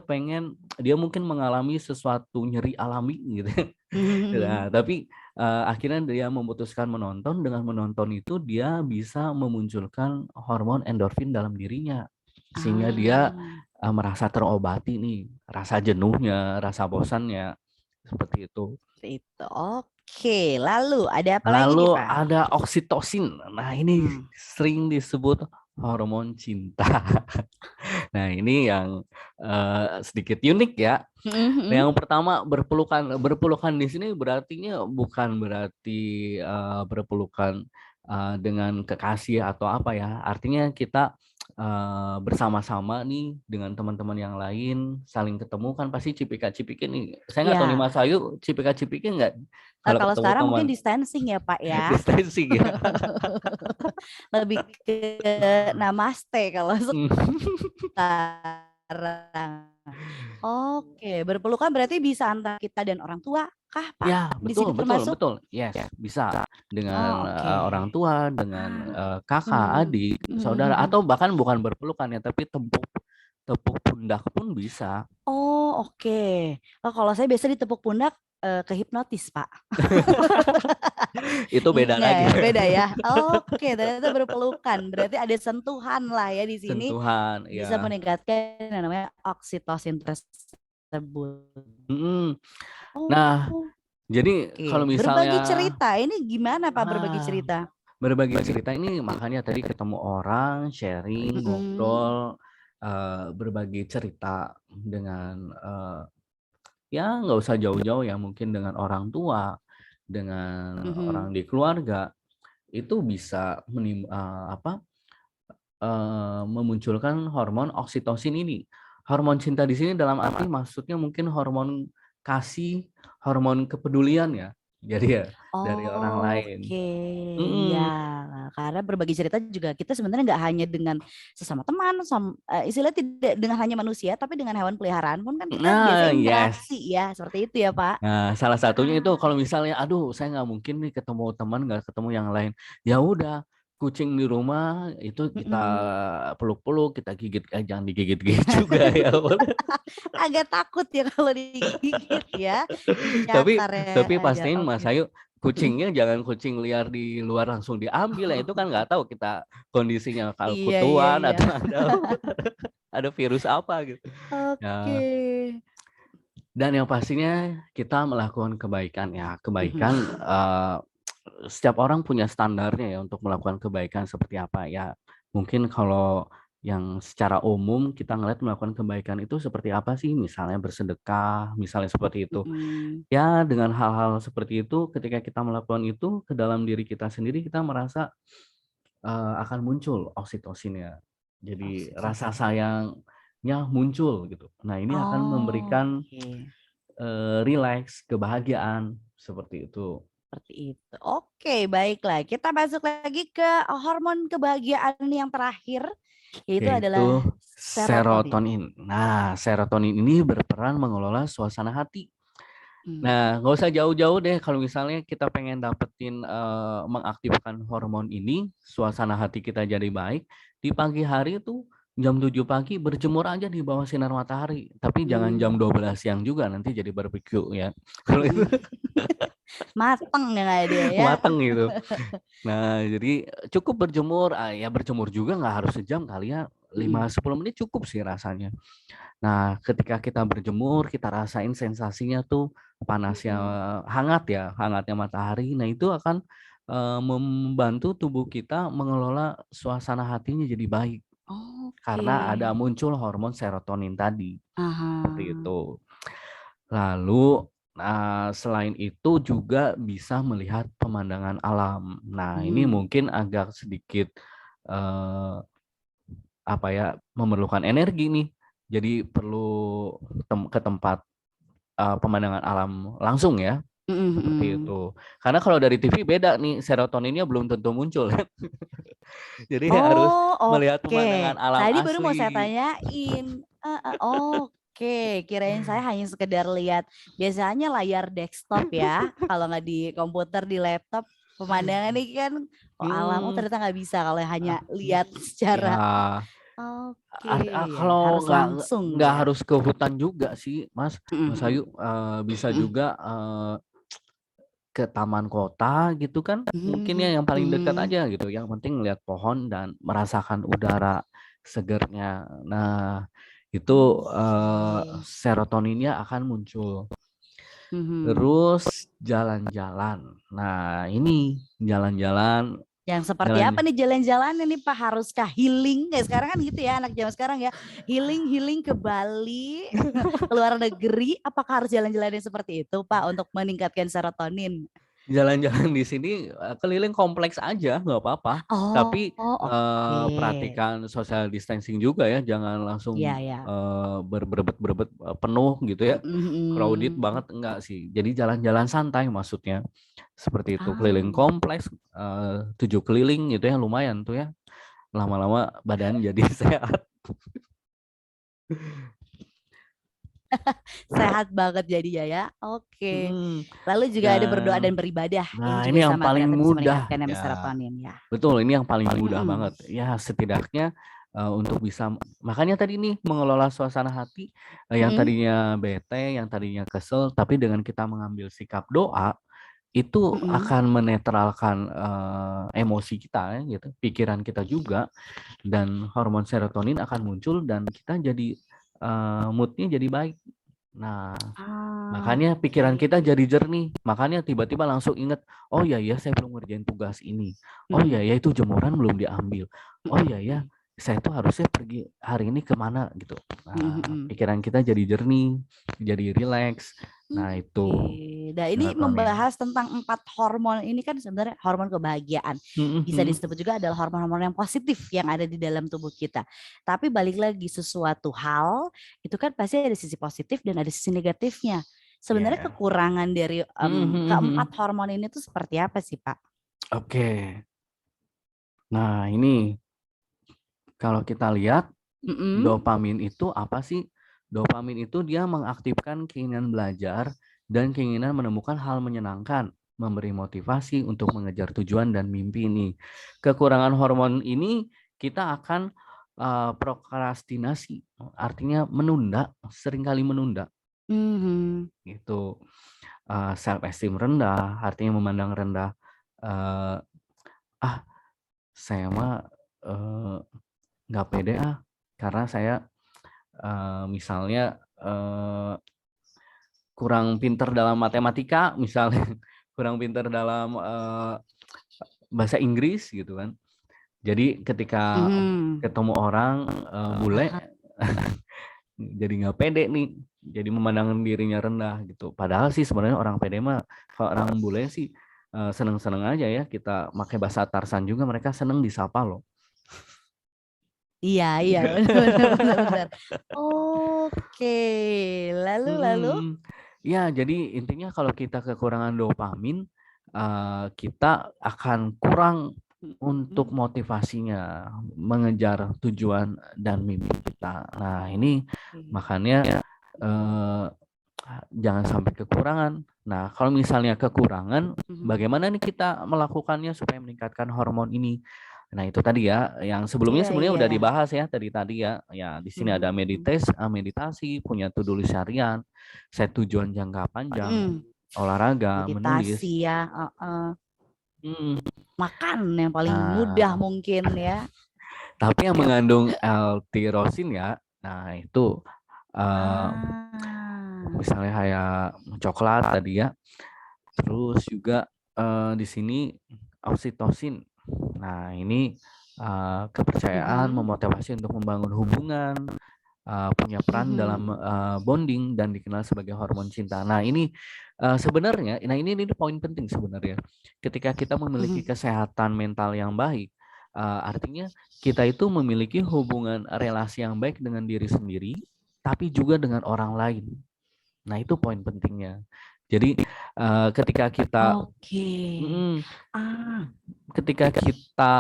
mungkin mengalami sesuatu nyeri alami gitu. Nah, tapi akhirnya dia memutuskan menonton. Dengan menonton itu dia bisa memunculkan hormon endorfin dalam dirinya, sehingga dia Ah, merasa terobati nih rasa jenuhnya, rasa bosannya, seperti itu. itu. Oke, lalu ada apa lagi nih, Lalu Pak? ada oksitosin. Nah, ini Hmm. sering disebut hormon cinta. Nah, ini yang sedikit unik ya. Mhm, Nah, mhm. yang pertama berpelukan. Berpelukan di sini berartinya bukan berarti berpelukan dengan kekasih atau apa ya. Artinya kita bersama-sama nih dengan teman-teman yang lain, saling ketemu kan pasti cipika-cipikin nih. Saya nggak tahu nih Ya, Mas Ayu cipika-cipikin nggak kalau kalau ketemu sekarang teman. mungkin distancing ya, Pak ya. Distancing ya. Lebih ke namaste kalau sekarang. Oke, berpelukan berarti bisa antara kita dan orang tua kah, Pak? Ya, Di sini betul, betul, termasuk? betul. Yes, bisa dengan Oh, oke. orang tua, dengan Ah, kakak, mhm, adik, mhm, saudara, mhm. atau bahkan bukan berpelukan ya, tapi tepuk tepuk pundak pun bisa. Oh, oke. Oh, kalau saya biasa ditepuk pundak ke hipnotis, Pak. Itu beda Enggak lagi. ya, beda ya. Oke, ternyata berpelukan. Berarti ada sentuhan lah ya di sini Sentuhan, bisa ya. meningkatkan yang namanya oksitosin tersebut. Mm-mm. Nah, Oh, jadi kalau oke. Berbagi misalnya cerita ini gimana Pak berbagi ah, cerita? berbagi cerita ini makanya tadi ketemu orang, sharing, Mm-mm. ngobrol, berbagi cerita dengan ya nggak usah jauh-jauh ya, mungkin dengan orang tua, dengan Mhm. orang di keluarga, itu bisa memunculkan hormon oksitosin ini. Hormon cinta di sini dalam arti maksudnya mungkin hormon kasih, hormon kepedulian ya. Jadi ya dari orang lain. Oke, ya, Mm-mm. karena berbagi cerita juga kita sebenarnya nggak hanya dengan sesama teman, istilahnya tidak dengan hanya manusia, tapi dengan hewan peliharaan pun kan kita biasa Nah, yes. interaksi ya, seperti itu ya Pak. Nah, salah satunya itu Ah, kalau misalnya, aduh, saya nggak mungkin nih ketemu teman, nggak ketemu yang lain. Ya udah, kucing di rumah itu kita mm-mm. peluk-peluk, kita gigit, jangan digigit-gigit juga ya. Agak takut ya kalau digigit ya, Tapi dicakar ya tapi aja. pastiin Mas Oke. Ayu kucingnya jangan kucing liar di luar langsung diambil ya, itu kan nggak tahu kita kondisinya kalau Iya, iya, kutuan iya. atau ada virus apa gitu. Oke. Ya, dan yang pastinya kita melakukan kebaikan ya. Mhm. Kebaikan setiap orang punya standarnya ya untuk melakukan kebaikan seperti apa ya. Mungkin kalau yang secara umum kita ngeliat melakukan kebaikan itu seperti apa sih? Misalnya bersedekah, misalnya seperti itu. Mhm. Ya, dengan hal-hal seperti itu, ketika kita melakukan itu ke dalam diri kita sendiri, kita merasa akan muncul oksitosin ya. Jadi rasa Oksitosin. sayangnya muncul gitu. Nah, ini akan memberikan Oke. rileks, kebahagiaan seperti itu. Seperti itu. Oke, baiklah. Kita masuk lagi ke hormon kebahagiaan yang terakhir, yaitu adalah Yaitu serotonin. serotonin. Nah, serotonin ini berperan mengelola suasana hati. Nah, nggak usah jauh-jauh deh kalau misalnya kita pengen dapetin mengaktifkan hormon ini, suasana hati kita jadi baik. Di pagi hari tuh jam 7 pagi berjemur aja di bawah sinar matahari. Tapi jangan jam 12 siang juga, nanti jadi barbecue ya. Kalau itu Mateng ya dia ya. mateng gitu. Nah, jadi cukup berjemur, ya berjemur juga nggak harus sejam kali ya, 5-10 menit cukup sih rasanya. Nah, ketika kita berjemur, kita rasain sensasinya tuh panasnya hangatnya matahari. Nah, itu akan membantu tubuh kita mengelola suasana hatinya jadi baik karena ada Oke. muncul hormon serotonin tadi. Aha. Seperti itu. Lalu selain itu juga bisa melihat pemandangan alam. Nah, ini mungkin agak sedikit memerlukan energi nih. Jadi perlu ke tempat pemandangan alam langsung ya. Seperti itu. Karena kalau dari TV beda nih, serotoninnya belum tentu muncul. Jadi harus melihat Oke. pemandangan alam Tadi baru mau saya asli. tanyain. Oke, kirain saya hanya sekedar lihat biasanya layar desktop ya. Kalau nggak di komputer, di laptop, pemandangan ini kan alam. Ternyata nggak bisa kalau hanya lihat secara. Ya, kalau Harus langsung nggak ya. harus ke hutan juga sih, Mas Ayu, bisa juga ke taman kota gitu kan, mungkin ya yang paling dekat aja gitu. Yang penting lihat pohon dan merasakan udara segernya. Nah, itu serotoninnya akan muncul. Terus jalan-jalan. Nah, ini jalan-jalan. Yang seperti apa nih jalan-jalan ini Pak? Haruskah healing? Kayak sekarang kan gitu ya anak zaman sekarang ya. Healing ke Bali, ke luar negeri. Apakah harus jalan-jalan yang seperti itu Pak untuk meningkatkan serotonin? Jalan-jalan di sini keliling kompleks aja nggak apa-apa. Tapi Oke. perhatikan social distancing juga ya, jangan langsung Iya. berebet penuh gitu ya. Crowded banget enggak sih. Jadi jalan-jalan santai maksudnya. Seperti itu, keliling kompleks 7 keliling gitu ya, lumayan tuh ya. Lama-lama badan jadi sehat. Sehat banget jadinya ya. Oke. Lalu juga ada berdoa dan beribadah. Nah, Ini ini juga yang sama paling ternyata bisa mudah meningkatkan ya. serotonin ya. Betul, ini yang paling mudah banget. Ya, setidaknya untuk bisa, makanya tadi nih mengelola suasana hati yang tadinya bete, yang tadinya kesel, tapi dengan kita mengambil sikap doa itu akan menetralkan emosi kita ya, gitu, pikiran kita juga, dan hormon serotonin akan muncul dan kita jadi moodnya jadi baik. Nah, makanya pikiran kita jadi jernih. Makanya tiba-tiba langsung ingat, oh ya saya belum ngerjain tugas ini. Oh ya itu jemuran belum diambil. Oh ya saya tuh harusnya pergi hari ini kemana gitu. Nah, pikiran kita jadi jernih, jadi rileks. Nah, itu. Nah, ini membahas tentang 4 hormon ini kan sebenarnya hormon kebahagiaan. Bisa disebut juga adalah hormon-hormon yang positif yang ada di dalam tubuh kita. Tapi balik lagi, sesuatu hal itu kan pasti ada sisi positif dan ada sisi negatifnya. Sebenarnya kekurangan dari keempat hormon ini tuh seperti apa sih, Pak? Oke. Nah, ini kalau kita lihat dopamin itu apa sih? Dopamin itu dia mengaktifkan keinginan belajar dan keinginan menemukan hal menyenangkan, memberi motivasi untuk mengejar tujuan dan mimpi ini. Kekurangan hormon ini kita akan prokrastinasi, artinya menunda, seringkali menunda. Gitu. Self esteem rendah, artinya memandang rendah. Saya mah nggak pede karena saya misalnya kurang pinter dalam matematika, misalnya kurang pinter dalam bahasa Inggris gitu kan. Jadi ketika ketemu orang bule jadi nggak pede nih, jadi memandang dirinya rendah gitu. Padahal sih sebenarnya orang pede mah, kalau orang bule sih seneng-seneng aja ya, kita pakai bahasa Tarsan juga mereka seneng disapa loh. Iya, benar. Oke, lalu? Ya, jadi intinya kalau kita kekurangan dopamin, kita akan kurang untuk Mm-mm. motivasinya mengejar tujuan dan mimpi kita. Nah, ini Oke. makanya jangan sampai kekurangan. Nah, kalau misalnya kekurangan, Mhm. bagaimana nih kita melakukannya supaya meningkatkan hormon ini? Nah, itu tadi ya, yang sebelumnya Iya, sebenarnya udah iya. dibahas ya tadi ya. Ya, di sini ada Mhm. meditasi, punya to-do list harian, set tujuan jangka panjang, Mm. olahraga, menulis. Meditasi ya, Hmm. makan yang paling mudah Nah, mungkin ya. tapi yang mengandung L-tirosin ya, nah itu misalnya kayak coklat tadi ya. Terus juga di sini oksitosin. Nah, ini kepercayaan Mhm. memotivasi untuk membangun hubungan, punya peran dalam Mhm. bonding dan dikenal sebagai hormon cinta. Nah, ini sebenarnya, nah ini poin penting sebenarnya. Ketika kita memiliki Mhm. kesehatan mental yang baik, artinya kita itu memiliki hubungan relasi yang baik dengan diri sendiri, tapi juga dengan orang lain. Nah, itu poin pentingnya. Jadi ketika kita Oke. Ah. ketika kita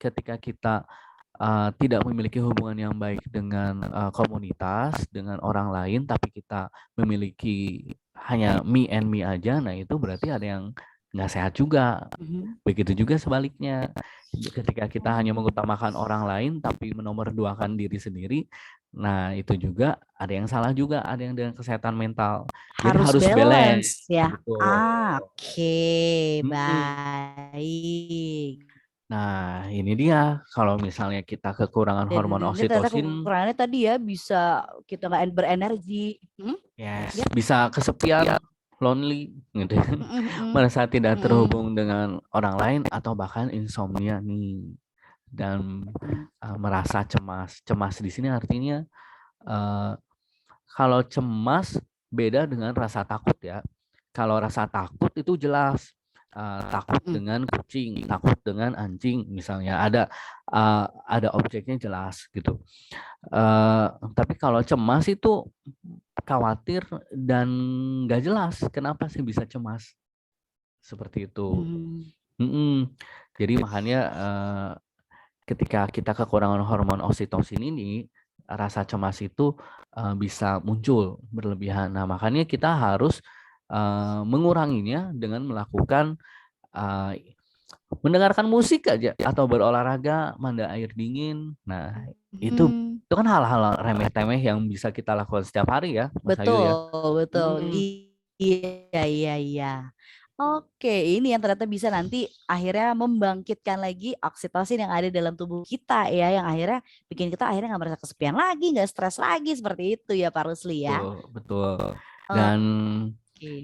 ketika kita tidak memiliki hubungan yang baik dengan komunitas, dengan orang lain, tapi kita memiliki hanya me and me aja, nah itu berarti ada yang nggak sehat juga. Mhm. Begitu juga sebaliknya. Ketika kita hanya Oh. mengutamakan orang lain tapi menomorduakan diri sendiri, nah itu juga ada yang salah juga, ada yang dengan kesehatan mental. Jadi Harus harus balance. balance ya. Betul. Oke, Mm-mm. baik. Nah, ini dia kalau misalnya kita kekurangan Dan hormon ini ternyata oksitosin, kekurangannya tadi ya bisa kita nggak berenergi. yes, Ya. bisa kesepian, lonely, gitu kan. Merasa tidak terhubung dengan orang lain atau bahkan insomnia nih. Dan merasa cemas. Cemas di sini artinya kalau cemas beda dengan rasa takut ya. Kalau rasa takut itu jelas takut dengan kucing, takut dengan anjing misalnya ada objeknya jelas gitu. Tapi kalau cemas itu khawatir dan nggak jelas kenapa sih bisa cemas seperti itu. Jadi makanya ketika kita kekurangan hormon oksitosin ini, rasa cemas itu bisa muncul berlebihan. Nah, makanya kita harus menguranginya dengan melakukan mendengarkan musik aja atau berolahraga, mandi air dingin. Nah, itu kan hal-hal remeh-temeh yang bisa kita lakukan setiap hari ya, Mas Ayu ya. Betul. Iya, iya, iya. Oke, ini yang ternyata bisa nanti akhirnya membangkitkan lagi oksitosin yang ada dalam tubuh kita ya, yang akhirnya bikin kita akhirnya nggak merasa kesepian lagi, nggak stres lagi seperti itu ya Pak Rusli ya. Betul. Dan Oke.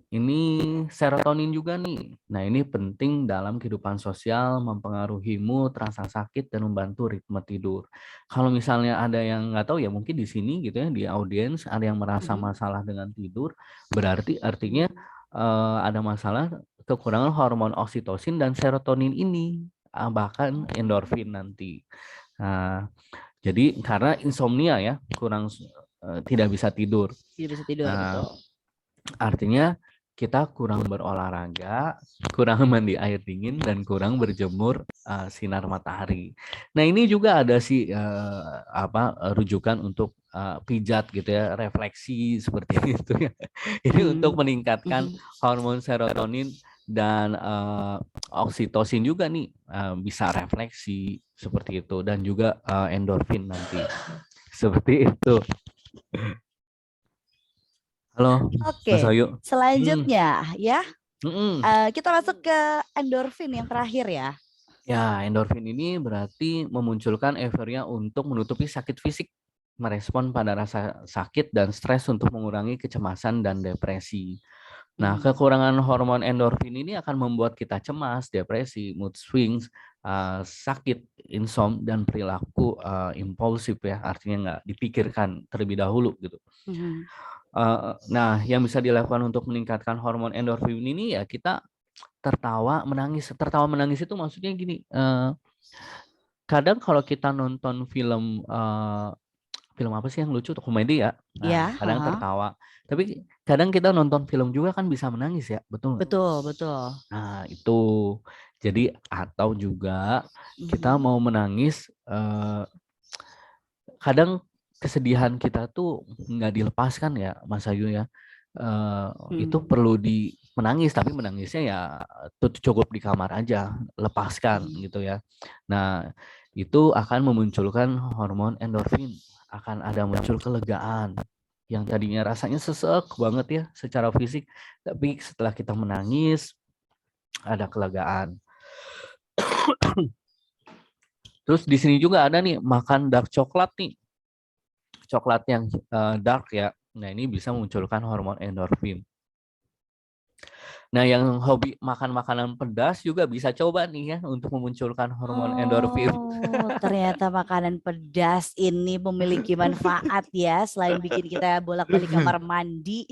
ini serotonin juga nih. Nah, ini penting dalam kehidupan sosial, mempengaruhi mood, rasa sakit, dan membantu ritme tidur. Kalau misalnya ada yang nggak tahu ya, mungkin di sini gitu ya, di audiens ada yang merasa masalah dengan tidur, berarti artinya ada masalah kekurangan hormon oksitosin dan serotonin ini, bahkan endorfin nanti. Nah, jadi karena insomnia ya, tidak bisa tidur. Tidak bisa tidur, Nah, betul. artinya kita kurang berolahraga, kurang mandi air dingin, dan kurang berjemur sinar matahari. Nah, ini juga ada sih rujukan untuk pijat gitu ya, refleksi seperti itu ya. Ini untuk meningkatkan hormon serotonin dan oksitosin juga nih, bisa refleksi seperti itu, dan juga endorfin nanti seperti itu. Halo, Mas Oke, Ayu. selanjutnya ya kita masuk ke endorfin yang terakhir ya. Ya, endorfin ini berarti memunculkan euforia untuk menutupi sakit fisik, merespon pada rasa sakit dan stres untuk mengurangi kecemasan dan depresi. Nah, kekurangan hormon endorfin ini akan membuat kita cemas, depresi, mood swings, sakit, insomnia, dan perilaku impulsif ya, artinya nggak dipikirkan terlebih dahulu gitu. Nah, yang bisa dilakukan untuk meningkatkan hormon endorfin ini ya kita tertawa menangis. Tertawa menangis itu maksudnya gini, kadang kalau kita nonton film film apa sih yang lucu tuh, komedi ya. Ya, Nah, kadang tertawa. Tapi kadang kita nonton film juga kan bisa menangis ya, betul nggak? betul. Nah, itu. Jadi atau juga kita mau menangis, kadang kesedihan kita tuh nggak dilepaskan ya, Mas Ayu ya. Itu perlu menangis, tapi menangisnya ya cukup di kamar aja, lepaskan gitu ya. Nah, itu akan memunculkan hormon endorfin, akan ada muncul kelegaan yang tadinya rasanya sesek banget ya secara fisik, tapi setelah kita menangis ada kelegaan. Terus di sini juga ada nih makan dark coklat nih, coklat yang dark ya. Nah, ini bisa memunculkan hormon endorfin. Nah, yang hobi makan makanan pedas juga bisa coba nih ya untuk memunculkan hormon endorfin. Oh, ternyata makanan pedas ini memiliki manfaat ya, selain bikin kita bolak-balik kamar mandi.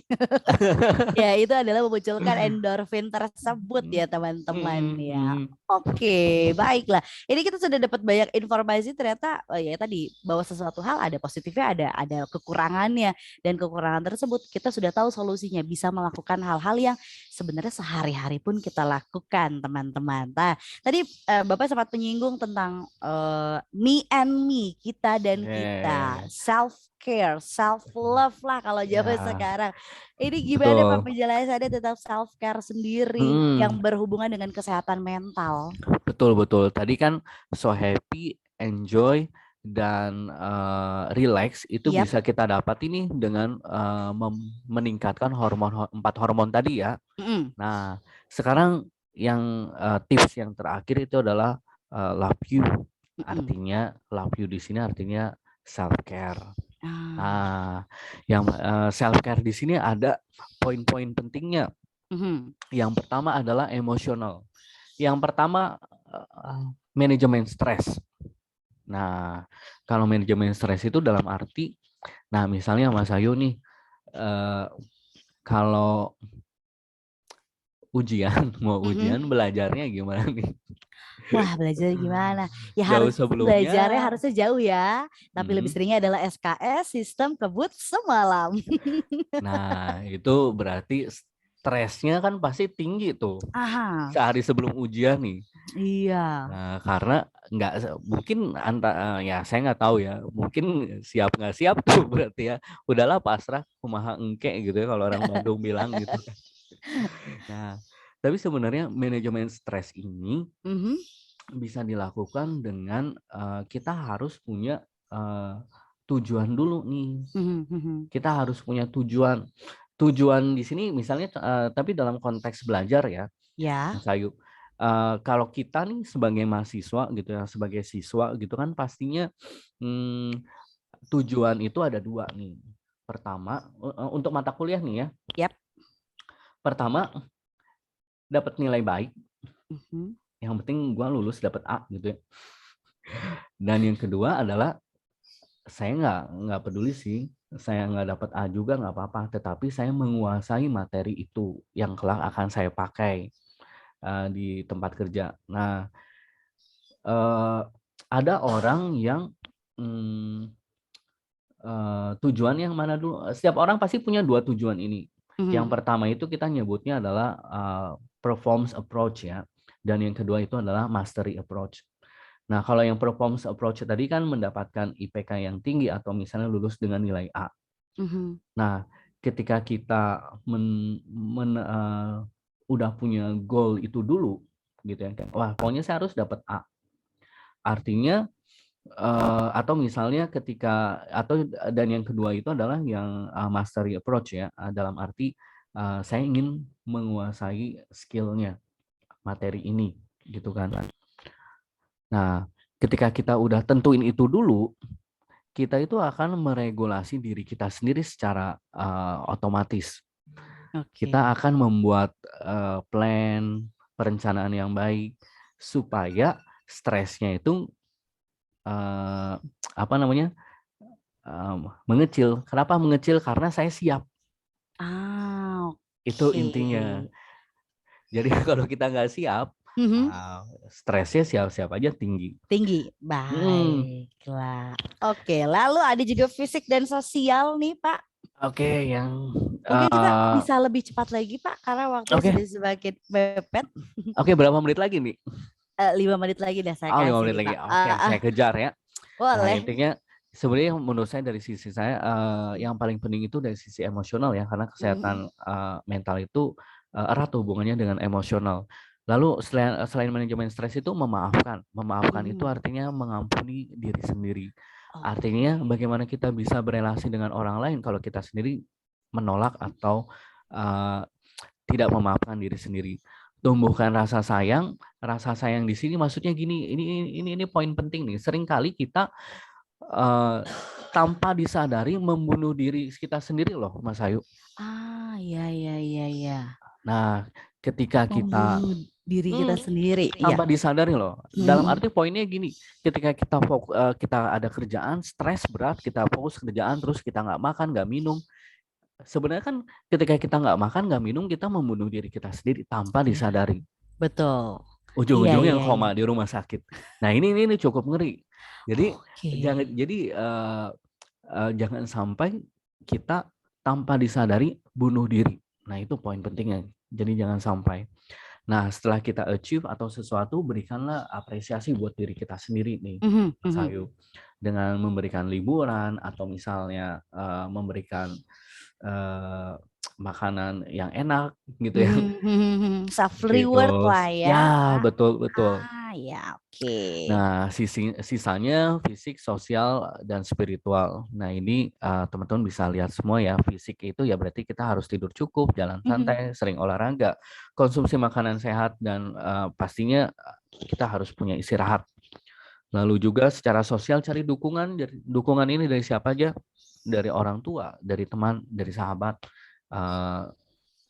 Ya, itu adalah memunculkan endorfin tersebut ya, teman-teman ya. Oke, baiklah. Ini kita sudah dapat banyak informasi, ternyata ya tadi bahwa sesuatu hal ada positifnya, ada kekurangannya, dan kekurangan tersebut kita sudah tahu solusinya, bisa melakukan hal-hal yang sebenarnya sehari-hari pun kita lakukan, teman-teman. Nah, tadi Bapak sempat menyinggung tentang me and me, kita dan kita, self care, self love lah kalau zaman sekarang. Ini gimana Pak penjelasannya tentang self care sendiri yang berhubungan dengan kesehatan mental? Betul. Tadi kan so happy, enjoy, dan relax itu bisa kita dapat ini dengan meningkatkan empat hormon tadi ya. Nah, sekarang yang tips yang terakhir itu adalah love you. Artinya love you di sini artinya self care. Nah, yang self care di sini ada poin-poin pentingnya. Yang pertama adalah emosional. Yang pertama manajemen stres. Nah, kalau manajemen stres itu dalam arti, nah misalnya Mas Ayu nih, kalau mau ujian belajarnya gimana nih? Wah, belajar gimana? Ya Jauh harus sebelumnya. belajarnya harusnya jauh ya. Tapi lebih seringnya adalah SKS, sistem kebut semalam. Nah, itu berarti stresnya kan pasti tinggi tuh. Sehari sebelum ujian nih. Iya. Nah, karena mungkin ya saya nggak tahu ya. Mungkin siap nggak siap tuh berarti ya. Udahlah pasrah, kumaha engke gitu ya kalau orang Bandung bilang gitu. Nah, tapi sebenarnya manajemen stres ini bisa dilakukan dengan kita harus punya tujuan dulu nih. Kita harus punya tujuan. Tujuan di sini misalnya, tapi dalam konteks belajar ya, Mas Ayu. Kalau kita nih sebagai mahasiswa gitu ya, sebagai siswa gitu kan pastinya tujuan itu ada dua nih. Pertama, untuk mata kuliah nih ya. Pertama, dapat nilai baik. Yang penting gua lulus dapat A gitu ya. Dan yang kedua adalah saya nggak peduli sih, saya nggak dapat A juga nggak apa-apa, tetapi saya menguasai materi itu yang kelak akan saya pakai di tempat kerja. Nah, ada orang yang tujuan yang mana dulu? Setiap orang pasti punya dua tujuan ini. Yang pertama itu kita nyebutnya adalah performance approach ya, dan yang kedua itu adalah mastery approach. Nah, kalau yang performance approach tadi kan mendapatkan IPK yang tinggi atau misalnya lulus dengan nilai A. Nah, ketika kita udah punya goal itu dulu, gitu ya, wah pokoknya saya harus dapat A. Artinya, atau misalnya dan yang kedua itu adalah yang mastery approach ya, dalam arti saya ingin menguasai skillnya materi ini, gitu kan. Nah, ketika kita udah tentuin itu dulu, kita itu akan meregulasi diri kita sendiri secara otomatis. Kita akan membuat plan, perencanaan yang baik supaya stresnya itu mengecil. Kenapa mengecil? Karena saya siap. Itu intinya. Jadi kalau kita nggak siap, Mhm. Stresnya siap-siap aja tinggi. Tinggi. Baiklah. Oke, lalu ada juga fisik dan sosial nih, Pak. Oke, yang Mungkin kita eh, bisa lebih cepat lagi, Pak, karena waktu oke, sudah semakin mepet. oke, berapa menit lagi nih? 5 menit lagi dah saya Oh, 5 kasih menit nih, lagi. Pak. Oke, saya kejar ya. Nah, Boleh. intinya sebenarnya menurut saya dari sisi saya yang paling penting itu dari sisi emosional ya, karena kesehatan mental itu erat hubungannya dengan emosional. Lalu selain manajemen stres itu memaafkan. Memaafkan itu artinya mengampuni diri sendiri. Artinya bagaimana kita bisa berelasi dengan orang lain kalau kita sendiri menolak atau tidak memaafkan diri sendiri. Tumbuhkan rasa sayang. Rasa sayang di sini maksudnya gini, ini poin penting nih. Seringkali kita tanpa disadari membunuh diri kita sendiri loh, Mas Ayu. Iya. Nah, ketika kita Membunuh diri kita sendiri. tanpa Iya. disadari loh. Dalam arti poinnya gini, ketika kita ada kerjaan, stres berat, kita fokus kerjaan, terus kita nggak makan, nggak minum. Sebenarnya kan ketika kita nggak makan, nggak minum, kita membunuh diri kita sendiri tanpa disadari. Betul. Ujung-ujungnya Iya. koma di rumah sakit. Nah, ini cukup ngeri. Jadi Oke. jangan sampai kita tanpa disadari bunuh diri. Nah, itu poin pentingnya. Jadi jangan sampai. Nah, setelah kita achieve atau sesuatu, berikanlah apresiasi buat diri kita sendiri nih, Mas Ayu. Dengan memberikan liburan atau misalnya memberikan makanan yang enak gitu ya. Self Gitu. reward lah ya. Ya, Pak. betul. Ya, oke. Nah, sisanya fisik, sosial, dan spiritual. Nah, ini teman-teman bisa lihat semua ya. Fisik itu ya berarti kita harus tidur cukup, jalan santai, sering olahraga, konsumsi makanan sehat, dan pastinya kita harus punya istirahat. Lalu juga secara sosial cari dukungan. Dukungan ini dari siapa aja? Dari orang tua, dari teman, dari sahabat,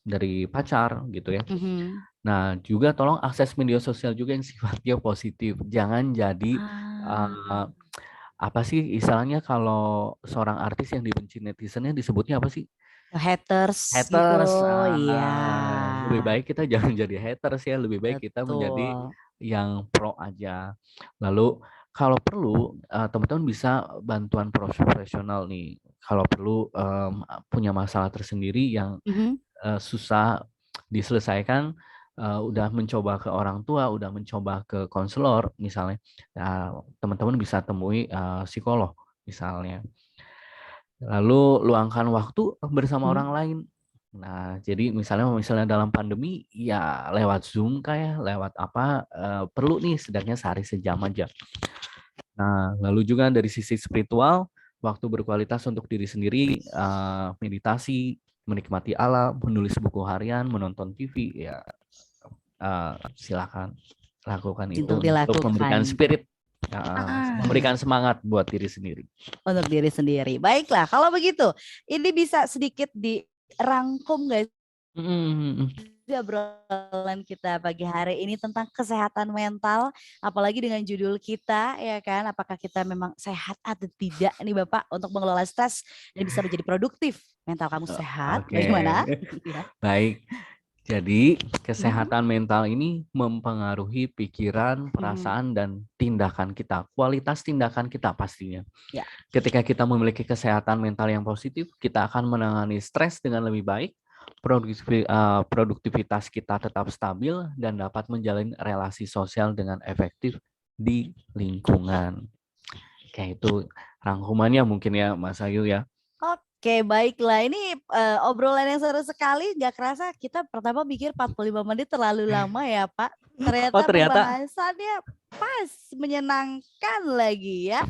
dari pacar gitu ya. Nah, juga tolong akses media sosial juga yang sifatnya positif. Jangan jadi apa sih istilahnya kalau seorang artis yang dibenci netizennya disebutnya apa sih? Haters gitu. Haters. Iya. Lebih baik kita jangan jadi haters ya. Lebih baik kita menjadi Betul. yang pro aja. Lalu kalau perlu teman-teman bisa bantuan profesional nih. Kalau perlu punya masalah tersendiri yang susah diselesaikan, udah mencoba ke orang tua, udah mencoba ke konselor misalnya, teman-teman bisa temui psikolog misalnya. Lalu luangkan waktu bersama orang lain. Nah, jadi misalnya dalam pandemi ya lewat Zoom kayak lewat apa perlu nih setidaknya sehari sejam aja. Nah, lalu juga dari sisi spiritual, waktu berkualitas untuk diri sendiri, meditasi, menikmati alam, menulis buku harian, menonton TV, ya silakan lakukan itu untuk memberikan spirit, memberikan semangat buat diri sendiri. Untuk diri sendiri. Baiklah, kalau begitu, ini bisa sedikit dirangkum guys. Obrolan kita pagi hari ini tentang kesehatan mental, apalagi dengan judul kita ya kan, apakah kita memang sehat atau tidak nih Bapak untuk mengelola stres dan bisa menjadi produktif. Mental kamu sehat, bagaimana? Baik, jadi kesehatan mental ini mempengaruhi pikiran, perasaan, dan tindakan kita, kualitas tindakan kita pastinya. Ya. Ketika kita memiliki kesehatan mental yang positif, kita akan menangani stres dengan lebih baik, produktivitas kita tetap stabil, dan dapat menjalin relasi sosial dengan efektif di lingkungan. Kayak itu rangkumannya mungkin ya Mas Ayu ya. Oke, baiklah. Ini obrolan yang seru sekali. Gak kerasa kita pertama pikir 45 menit terlalu lama ya Pak. Ternyata pembahasannya pas, menyenangkan lagi ya.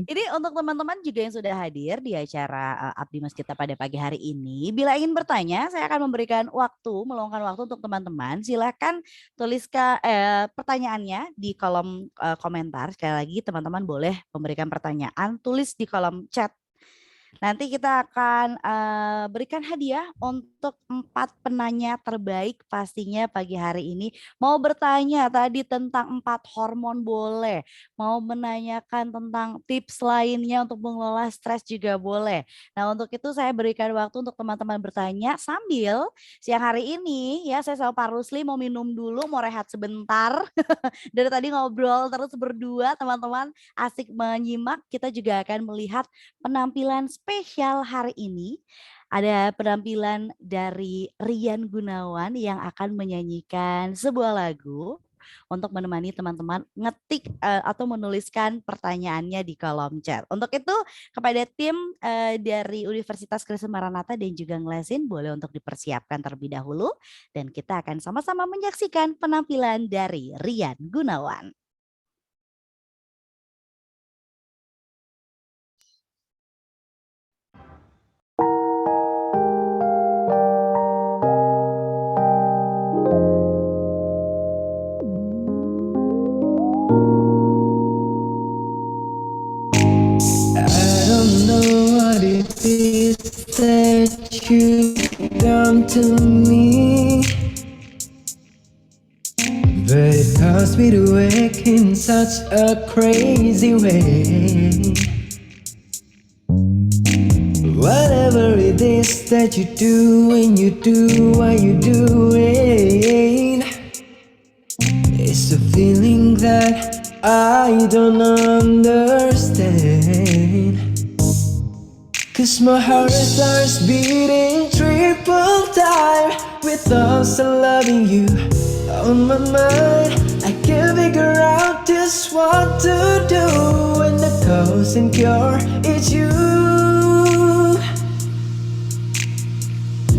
Ini untuk teman-teman juga yang sudah hadir di acara Abdi Mas kita pada pagi hari ini. Bila ingin bertanya, saya akan memberikan meluangkan waktu untuk teman-teman. Silakan tuliskan pertanyaannya di kolom komentar. Sekali lagi teman-teman boleh memberikan pertanyaan, tulis di kolom chat Nanti kita akan berikan hadiah untuk 4 penanya terbaik pastinya pagi hari ini. Mau bertanya tadi tentang 4 hormon boleh, mau menanyakan tentang tips lainnya untuk mengelola stres juga boleh. Nah, untuk itu saya berikan waktu untuk teman-teman bertanya sambil siang hari ini ya saya sama Pak Rusli mau minum dulu, mau rehat sebentar. Dari tadi ngobrol terus berdua teman-teman asik menyimak. Kita juga akan melihat penampilan spesial hari ini. Ada penampilan dari Rian Gunawan yang akan menyanyikan sebuah lagu untuk menemani teman-teman ngetik atau menuliskan pertanyaannya di kolom chat. Untuk itu kepada tim dari Universitas Kristen Maranatha dan juga Ngelesin boleh untuk dipersiapkan terlebih dahulu dan kita akan sama-sama menyaksikan penampilan dari Rian Gunawan. I don't know what it is that you've done to me, but it caused me to act in such a crazy way. Whatever it is that you do when you do what you doing, it's a feeling that I don't understand. 'Cause my heart starts beating triple time with thoughts of loving you on my mind. I can't figure out just what to do when the cause and cure is you.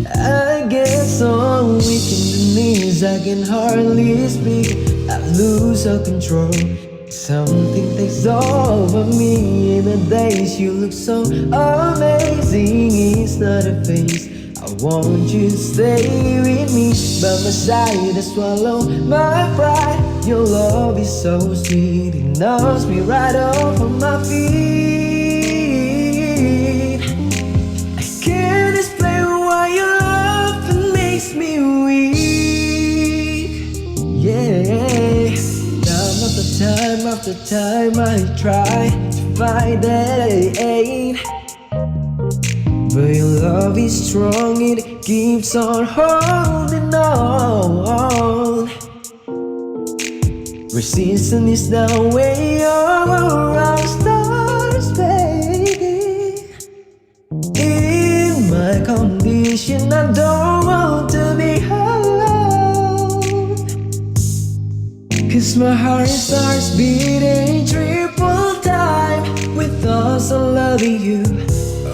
I get so weak in the knees, I can hardly speak. I lose all control. Something takes over me in the days. You look so amazing. It's not a phase. I want you to stay with me by my side. I swallow my pride. Your love is so sweet. It knocks me right off of my feet. I can't explain why your love makes me weak. Yeah. Time after time I try to find that ain't, but your love is strong, it keeps on holding on. Resistance is the way our stars baby. In my condition I don't want to be alone. 'Cause my heart starts beating triple time with thoughts of loving you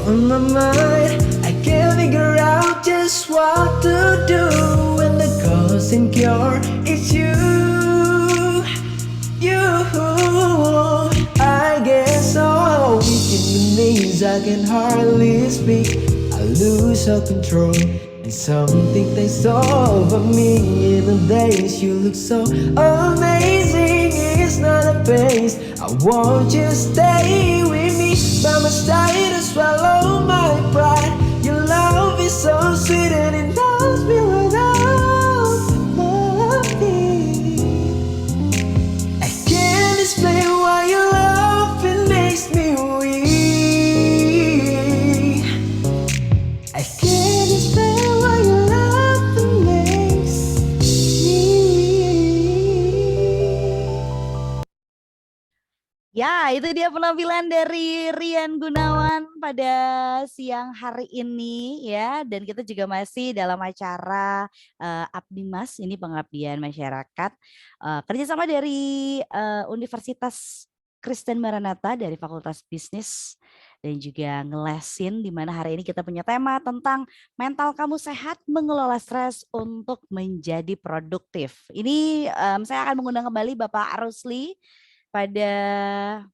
on my mind. I can't figure out just what to do when the cause and cure is you. I get so weak in the knees, I can hardly speak. I lose all control. And something takes over me in the days. You look so amazing. It's not a phase. I want you to stay with me by my side and swallow my pride. Your love is so sweet and it knows me without my feet. I can't explain why your love it makes me weak. I can't explain. Ya, itu dia penampilan dari Rian Gunawan pada siang hari ini ya. Dan kita juga masih dalam acara Abdimas, ini pengabdian masyarakat. Kerjasama dari Universitas Kristen Maranatha dari Fakultas Bisnis dan juga Ngelesin, di mana hari ini kita punya tema tentang mental kamu sehat, mengelola stres untuk menjadi produktif. Ini saya akan mengundang kembali Bapak Rusli pada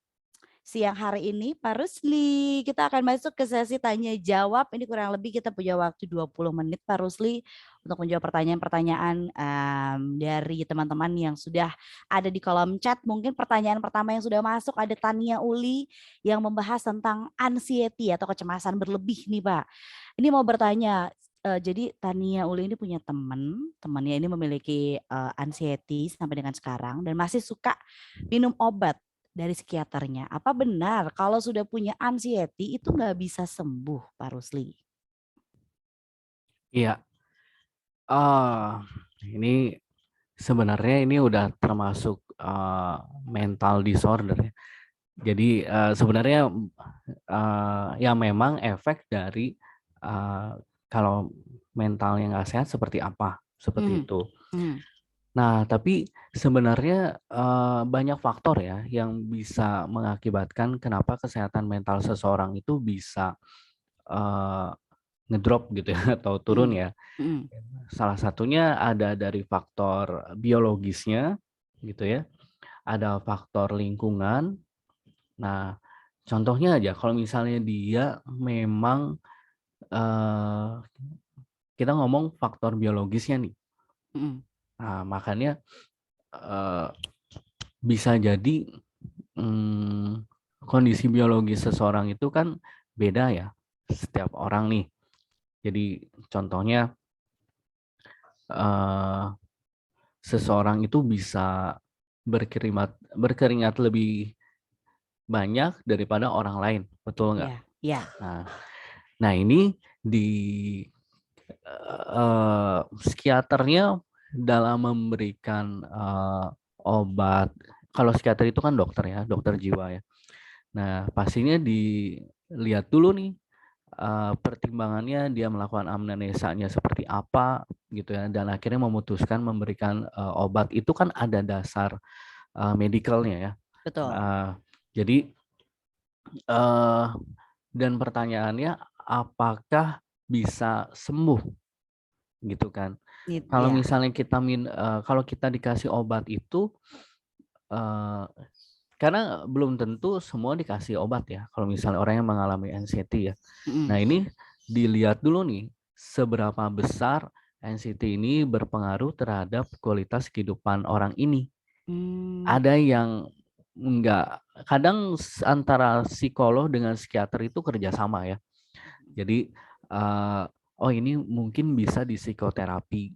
siang hari ini Pak Rusli. Kita akan masuk ke sesi tanya jawab. Ini kurang lebih kita punya waktu 20 menit Pak Rusli untuk menjawab pertanyaan-pertanyaan dari teman-teman yang sudah ada di kolom chat. Mungkin pertanyaan pertama yang sudah masuk ada Tania Uli yang membahas tentang anxiety atau kecemasan berlebih nih Pak. Ini mau bertanya, jadi Tania Uli ini punya temannya ini memiliki anxiety sampai dengan sekarang dan masih suka minum obat dari psikiaternya. Apa benar kalau sudah punya anxiety itu nggak bisa sembuh, Pak Rusli? Iya, ini sebenarnya ini udah termasuk mental disorder ya. Jadi sebenarnya ya memang efek dari kalau mentalnya nggak sehat seperti apa, seperti itu. Nah, tapi sebenarnya banyak faktor ya yang bisa mengakibatkan kenapa kesehatan mental seseorang itu bisa ngedrop gitu ya atau turun ya. Salah satunya ada dari faktor biologisnya gitu ya. Ada faktor lingkungan. Nah, contohnya aja kalau misalnya dia memang kita ngomong faktor biologisnya nih. Nah, makanya bisa jadi kondisi biologis seseorang itu kan beda ya setiap orang nih. Jadi contohnya seseorang itu bisa berkeringat lebih banyak daripada orang lain, betul nggak? Iya. Nah ini di psikiaternya dalam memberikan obat. Kalau psikiater itu kan dokter ya, dokter jiwa ya. Nah pastinya dilihat dulu nih pertimbangannya, dia melakukan amnesanya seperti apa gitu ya, dan akhirnya memutuskan memberikan obat. Itu kan ada dasar medikalnya ya. Betul. Jadi dan pertanyaannya apakah bisa sembuh gitu kan? Kalau misalnya kalau kita dikasih obat itu karena belum tentu semua dikasih obat ya. Kalau misalnya orang yang mengalami anxiety ya. Nah ini dilihat dulu nih seberapa besar anxiety ini berpengaruh terhadap kualitas kehidupan orang ini. Ada yang enggak, kadang antara psikolog dengan psikiater itu kerjasama ya. Jadi oh ini mungkin bisa di psikoterapi.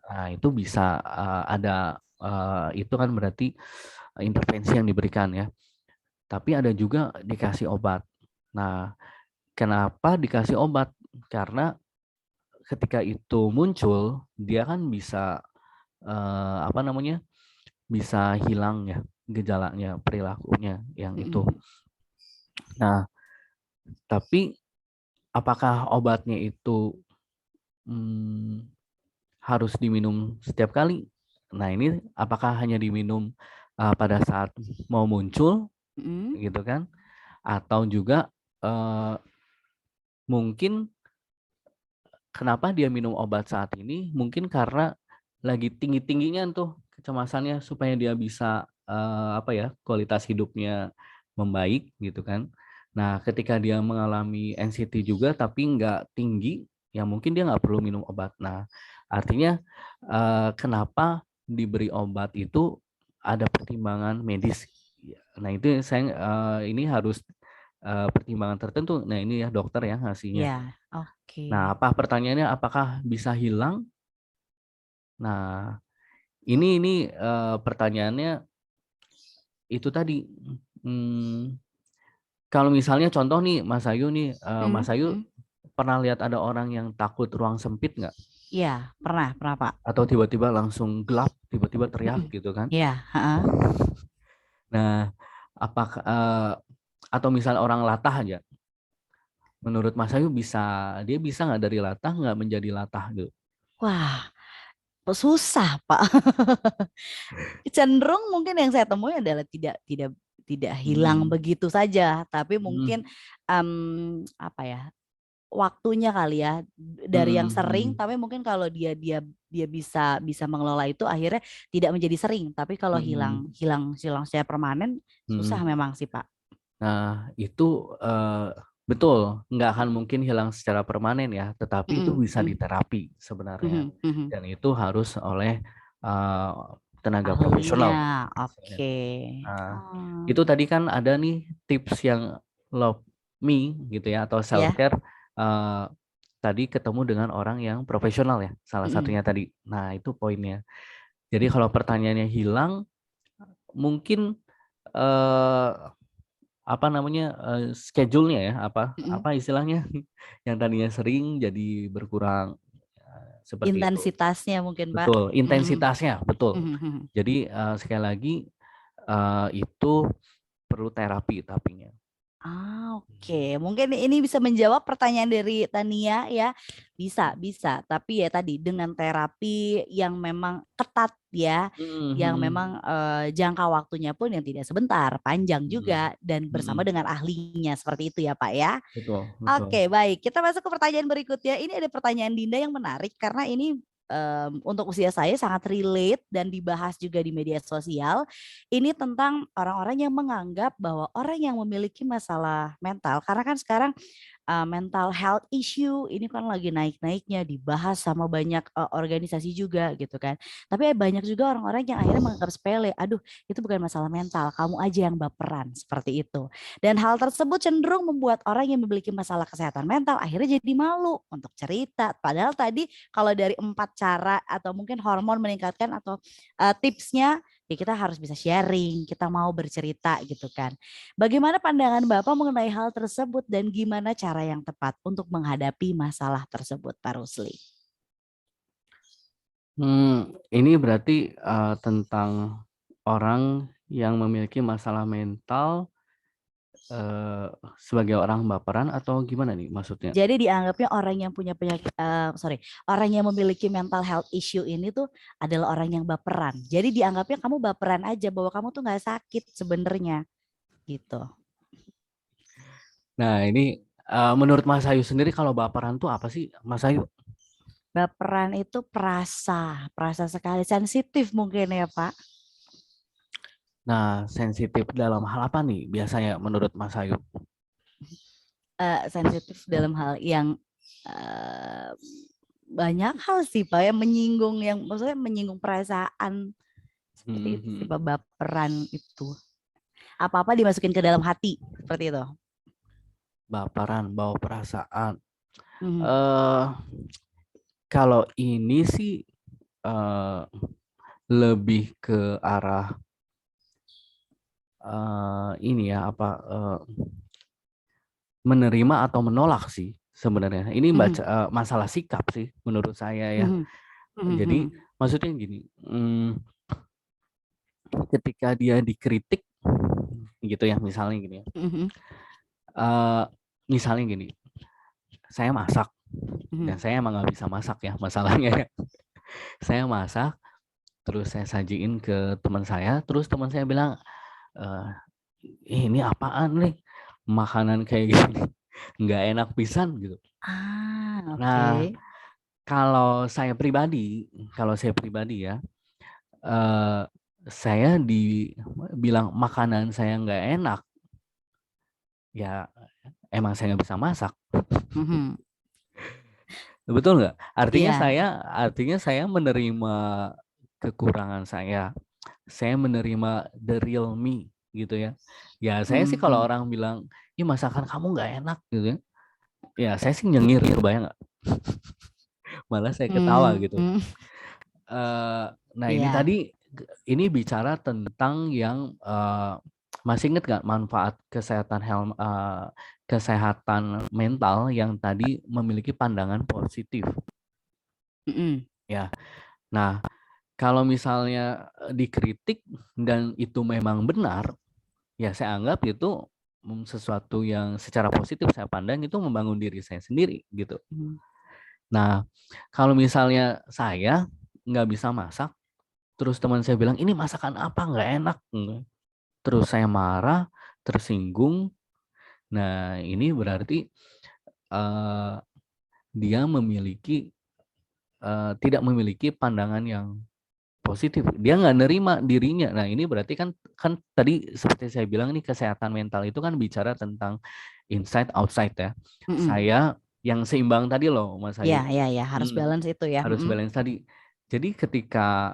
Nah itu bisa ada itu kan berarti intervensi yang diberikan ya. Tapi ada juga dikasih obat. Nah, kenapa dikasih obat? Karena ketika itu muncul, dia kan bisa bisa hilang ya gejalanya, perilakunya yang itu. Nah, tapi apakah obatnya itu harus diminum setiap kali? Nah, ini apakah hanya diminum pada saat mau muncul gitu kan? Atau juga mungkin kenapa dia minum obat saat ini? Mungkin karena lagi tinggi-tingginya tuh kecemasannya supaya dia bisa kualitas hidupnya membaik gitu kan. Nah, ketika dia mengalami anxiety juga tapi nggak tinggi, ya mungkin dia nggak perlu minum obat. Nah, artinya kenapa diberi obat itu ada pertimbangan medis. Nah, itu saya ini harus pertimbangan tertentu. Nah, ini ya dokter yang ngasihnya. Iya, oke. Nah, pertanyaannya apakah bisa hilang? Nah, ini pertanyaannya itu tadi. Kalau misalnya contoh nih Mas Ayu nih, Mas Ayu pernah lihat ada orang yang takut ruang sempit nggak? Iya, pernah Pak. Atau tiba-tiba langsung gelap, tiba-tiba teriak gitu kan? Iya. Nah, apakah atau misalnya orang latah aja? Menurut Mas Ayu dia bisa nggak dari latah nggak menjadi latah gitu? Wah, susah Pak. Cenderung mungkin yang saya temui adalah tidak hilang begitu saja, tapi mungkin waktunya kali ya dari yang sering, tapi mungkin kalau dia bisa mengelola itu akhirnya tidak menjadi sering, tapi kalau hilang secara permanen susah memang sih Pak. Nah, itu betul, nggak akan mungkin hilang secara permanen ya, tetapi itu Mm-mm, bisa mm, diterapi sebenarnya. mhm, mhm. Dan itu harus oleh eh, tenaga Ahlinya, profesional. oke. Nah, Oh, itu tadi kan ada nih tips yang love me gitu ya, atau self ya. care. Tadi ketemu dengan orang yang profesional ya, salah Mm-mm. satunya tadi. Nah, itu poinnya. Jadi kalau pertanyaannya hilang, mungkin eh, apa namanya schedule-nya ya, Mm-mm. apa istilahnya yang tadinya sering jadi berkurang, seperti itu. Intensitasnya mungkin, Pak. Betul, Mhm, intensitasnya betul. mhm, mhm. Jadi sekali lagi itu perlu terapi tapinya. Oke. Mungkin ini bisa menjawab pertanyaan dari Tania ya. Bisa, bisa. Tapi ya tadi dengan terapi yang memang ketat ya, yang Mhm, memang jangka waktunya pun yang tidak sebentar, panjang mhm, juga dan bersama mhm. dengan ahlinya seperti itu ya, Pak ya. Betul, betul. Oke, baik. Kita masuk ke pertanyaan berikutnya. Ini ada pertanyaan Dinda yang menarik karena ini untuk usia saya sangat relate dan dibahas juga di media sosial. Ini tentang orang-orang yang menganggap bahwa orang yang memiliki masalah mental, karena kan sekarang mental health issue ini kan lagi naik-naiknya dibahas sama banyak organisasi juga gitu kan. Tapi banyak juga orang-orang yang akhirnya menganggap sepele. Aduh, itu bukan masalah mental, kamu aja yang baperan seperti itu. Dan hal tersebut cenderung membuat orang yang memiliki masalah kesehatan mental akhirnya jadi malu untuk cerita. Padahal tadi kalau dari 4 cara atau mungkin hormon meningkatkan atau tipsnya ya kita harus bisa sharing, kita mau bercerita gitu kan. Bagaimana pandangan Bapak mengenai hal tersebut dan gimana cara yang tepat untuk menghadapi masalah tersebut, Pak Rusli? Ini berarti tentang orang yang memiliki masalah mental sebagai orang baperan atau gimana nih maksudnya? Jadi dianggapnya orang yang punya penyakit, orang yang memiliki mental health issue ini tuh adalah orang yang baperan. Jadi dianggapnya kamu baperan aja bahwa kamu tuh nggak sakit sebenarnya gitu. Nah, ini menurut Mas Ayu sendiri kalau baperan tuh apa sih, Mas Ayu? Baperan itu perasa, perasa sekali, sensitif mungkin ya Pak. Nah, sensitif dalam hal apa nih biasanya menurut Mas Ayu? Sensitif dalam hal yang eh, banyak hal sih Pak yang menyinggung, yang maksudnya menyinggung perasaan seperti itu sih Mhm. Pak, baperan itu. Apa-apa dimasukin ke dalam hati seperti itu. Baperan, bawa perasaan. Mhm. eh Kalau ini sih eh, lebih ke arah ini ya apa menerima atau menolak sih sebenarnya. Ini Mhm. masalah sikap sih menurut saya ya. Mhm. Mhm. Jadi Mhm. maksudnya gini, ketika dia dikritik gitu ya, misalnya gini ya. Mhm. Misalnya gini, saya masak dan Mhm. saya emang nggak bisa masak ya masalahnya ya. Saya masak, terus saya sajiin ke teman saya, terus teman saya bilang, eh, ini apaan nih makanan kayak gini, nggak enak pisan gitu. Nah, Oke. kalau saya pribadi ya, eh, saya dibilang makanan saya nggak enak, ya emang saya nggak bisa masak. Mhm. Betul nggak? Artinya Iya. saya menerima kekurangan saya. Saya menerima the real me gitu ya. Ya saya sih kalau Mhm. orang bilang, "Ih masakan kamu nggak enak," gitu ya. Ya saya sih nyengir, kebayang nggak? Malah saya ketawa gitu. Mhm. Nah ini Iya. tadi ini bicara tentang yang masih ingat nggak manfaat kesehatan mental yang tadi memiliki pandangan positif Mhm. ya. Nah, kalau misalnya dikritik dan itu memang benar, ya saya anggap itu sesuatu yang secara positif saya pandang itu membangun diri saya sendiri gitu. Mhm. Nah, kalau misalnya saya nggak bisa masak, terus teman saya bilang ini masakan apa nggak enak, terus saya marah, tersinggung. Nah, ini berarti eh, dia tidak memiliki pandangan yang positif, dia nggak nerima dirinya. Nah ini berarti kan tadi seperti saya bilang nih, kesehatan mental itu kan bicara tentang inside outside ya. Saya yang seimbang tadi loh Mas Ya, Ayu. ya, harus balance itu ya. Harus balance tadi. Jadi ketika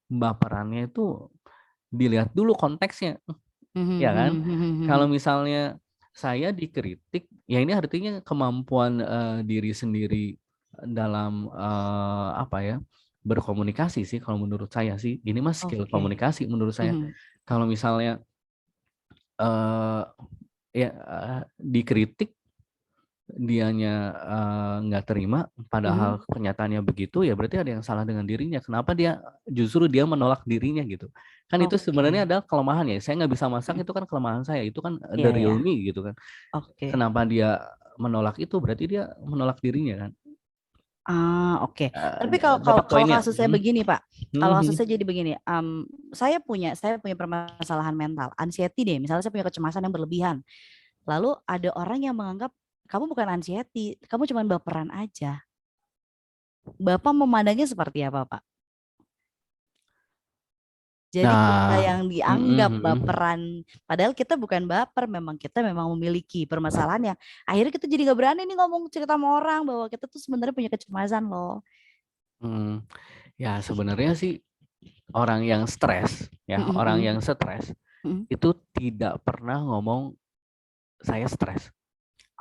baperannya itu dilihat dulu konteksnya, ya kan? Kalau misalnya saya dikritik, ya ini artinya kemampuan diri sendiri dalam apa ya, berkomunikasi sih kalau menurut saya sih. Ini mah skill komunikasi menurut saya. Kalau misalnya dikritik dianya nggak terima, padahal kenyataannya begitu, ya berarti ada yang salah dengan dirinya. Kenapa justru dia menolak dirinya gitu? Kan itu sebenarnya adalah kelemahan ya. Saya nggak bisa masak itu kan kelemahan saya. Itu kan the real me gitu kan. Kenapa dia menolak itu? Berarti dia menolak dirinya kan. Tapi kalau kasusnya begini Pak, kalau kasusnya jadi begini, saya punya permasalahan mental, anxiety deh. Misalnya saya punya kecemasan yang berlebihan. Lalu ada orang yang menganggap kamu bukan anxiety, kamu cuma baperan aja. Bapak memandangnya seperti apa, Pak? Jadi kita yang dianggap baperan, padahal kita bukan baper, kita memang memiliki permasalahan yang akhirnya kita jadi nggak berani nih ngomong cerita sama orang bahwa kita tuh sebenarnya punya kecemasan loh. Ya sebenarnya sih orang yang stres itu tidak pernah ngomong saya stres.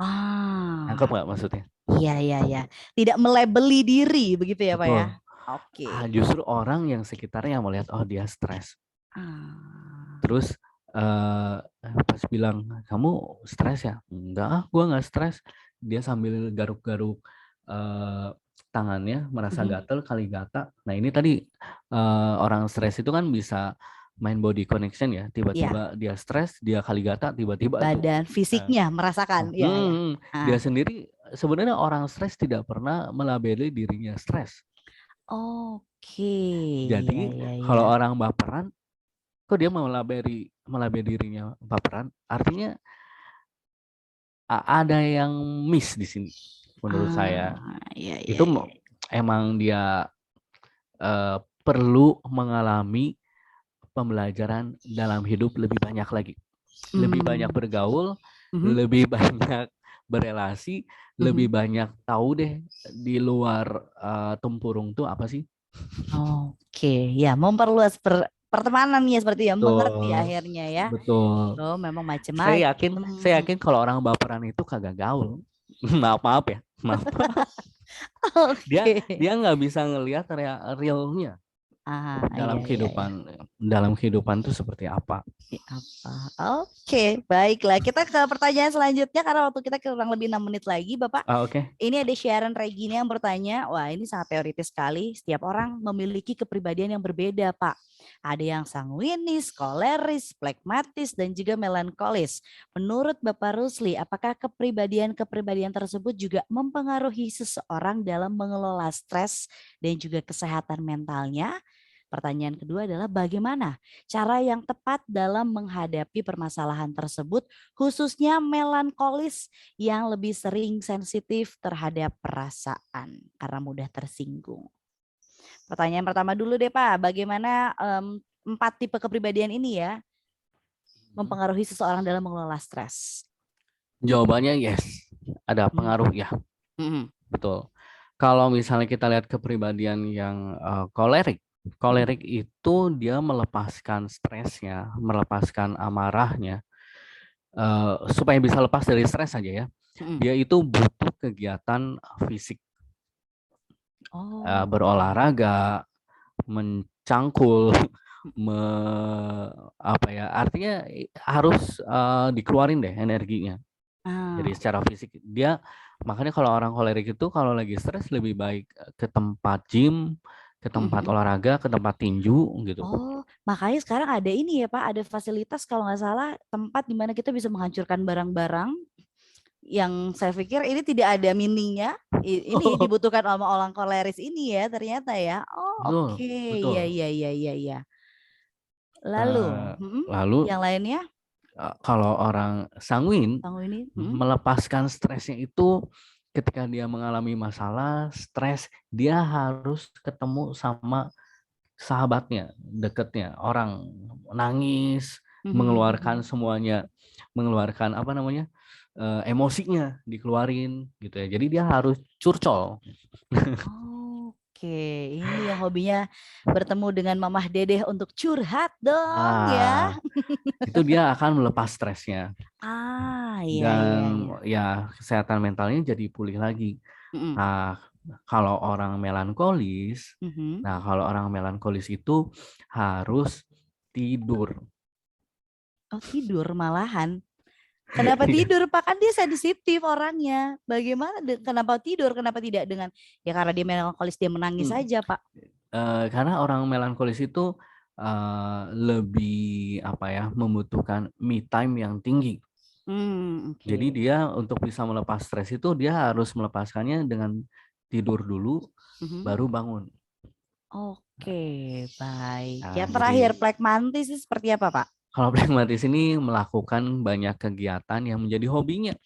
Nangkep nggak maksudnya? Iya. Tidak melabeli diri begitu ya Pak ya? Oke. Justru orang yang sekitarnya yang melihat, oh dia stres. Terus pas bilang, kamu stres ya? Enggak, gue nggak stres. Dia sambil garuk-garuk tangannya, merasa gatel kali gata. Nah ini tadi orang stres itu kan bisa main body connection ya, tiba-tiba dia stres, dia kali gata, tiba-tiba badan fisiknya merasakan. Dia sendiri sebenarnya orang stres tidak pernah melabeli dirinya stres. Jadi kalau orang baperan, kok dia mau melabeli dirinya baperan? Artinya ada yang miss di sini menurut saya. Itu emang dia perlu mengalami pembelajaran dalam hidup lebih banyak lagi, lebih banyak bergaul, lebih banyak berelasi, lebih banyak tahu deh di luar tempurung tuh apa sih. Ya memperluas pertemanan ya seperti ya, mengerti akhirnya ya. Betul. Memang macam-macam. Saya yakin kalau orang baperan itu kagak gaul. maaf ya. Dia nggak bisa ngelihat realnya. Dalam kehidupan itu seperti apa? Baiklah, kita ke pertanyaan selanjutnya karena waktu kita kurang lebih 6 menit lagi, Bapak. Ini ada Sharon Regina yang bertanya, wah ini sangat teoritis sekali. Setiap orang memiliki kepribadian yang berbeda, Pak. Ada yang sanguinis, koleris, plekmatis, dan juga melankolis. Menurut Bapak Rusli, apakah kepribadian tersebut juga mempengaruhi seseorang dalam mengelola stres dan juga kesehatan mentalnya? Pertanyaan kedua adalah bagaimana cara yang tepat dalam menghadapi permasalahan tersebut, khususnya melankolis yang lebih sering sensitif terhadap perasaan karena mudah tersinggung. Pertanyaan pertama dulu deh Pak, bagaimana 4 tipe kepribadian ini ya mempengaruhi seseorang dalam mengelola stres? Jawabannya yes, ada pengaruh ya. Betul. Kalau misalnya kita lihat kepribadian yang kolerik itu dia melepaskan stresnya, melepaskan amarahnya, supaya bisa lepas dari stres saja ya. Dia itu butuh kegiatan fisik, berolahraga, mencangkul, artinya harus dikeluarin deh energinya. Jadi secara fisik makanya kalau orang kolerik itu kalau lagi stres lebih baik ke tempat gym, ke tempat olahraga, ke tempat tinju gitu. Makanya sekarang ada ini ya Pak, ada fasilitas kalau nggak salah tempat di mana kita bisa menghancurkan barang-barang yang saya pikir ini tidak ada meaningnya. Ini dibutuhkan sama orang koleris ini ya ternyata ya. Iya. Lalu yang lainnya? Kalau orang sanguin melepaskan stresnya itu ketika dia mengalami masalah, stres, dia harus ketemu sama sahabatnya, dekatnya, orang nangis, mengeluarkan semuanya, mengeluarkan apa namanya, emosinya dikeluarin gitu ya. Jadi dia harus curcol. Oke, ini yang hobinya bertemu dengan Mamah Dedeh untuk curhat dong ya. Itu dia akan melepas stresnya Iya, dan iya. ya kesehatan mentalnya jadi pulih lagi. Mm-mm. Nah, kalau orang melankolis, Mhm. itu harus tidur. Oh, tidur malahan. Kenapa Iya. tidur, Pak? Kan dia sensitif orangnya. Bagaimana kenapa tidur? Kenapa tidak dengan ya karena dia melankolis dia menangis Hmm. saja, Pak? Karena orang melankolis itu lebih apa ya, membutuhkan me time yang tinggi. Oke. Jadi dia untuk bisa melepas stres itu dia harus melepaskannya dengan tidur dulu, Mhm. baru bangun. Oke, baik. Nah, Yang terakhir, jadi plekmantis itu seperti apa, Pak? kalau pragmatis ini melakukan banyak kegiatan yang menjadi hobinya.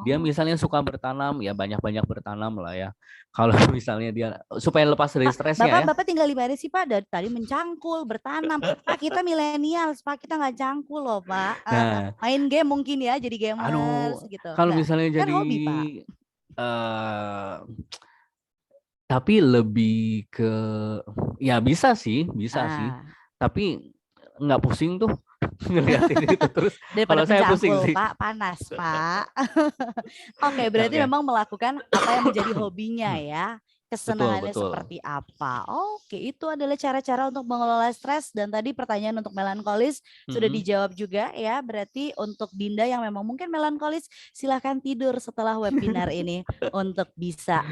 Dia Oh, misalnya suka bertanam, ya banyak-banyak bertanam lah ya. Kalau misalnya dia supaya lepas dari Pak, stresnya ya. Bapak tinggal di mana sih, Pak? Dari tadi mencangkul, bertanam. Pak, kita milenial, Pak, kita nggak cangkul loh, Pak. Nah, Main game mungkin ya, jadi gamers aduh, gitu. kalau Enggak. misalnya Kan jadi hobi, Pak. tapi lebih ke ya bisa sih, Ah, tapi nggak pusing tuh ngeliatin itu terus. daripada Kalau saya pusing mencangkul, sih. Pak, panas, Pak. Oke, berarti Oke, memang melakukan apa yang menjadi hobinya ya. betul Kesenangannya betul. seperti apa? Oke, itu adalah cara-cara untuk mengelola stres dan tadi pertanyaan untuk melankolis sudah Mm-mm. dijawab juga ya. Berarti untuk Dinda yang memang mungkin melankolis silahkan tidur setelah webinar ini untuk bisa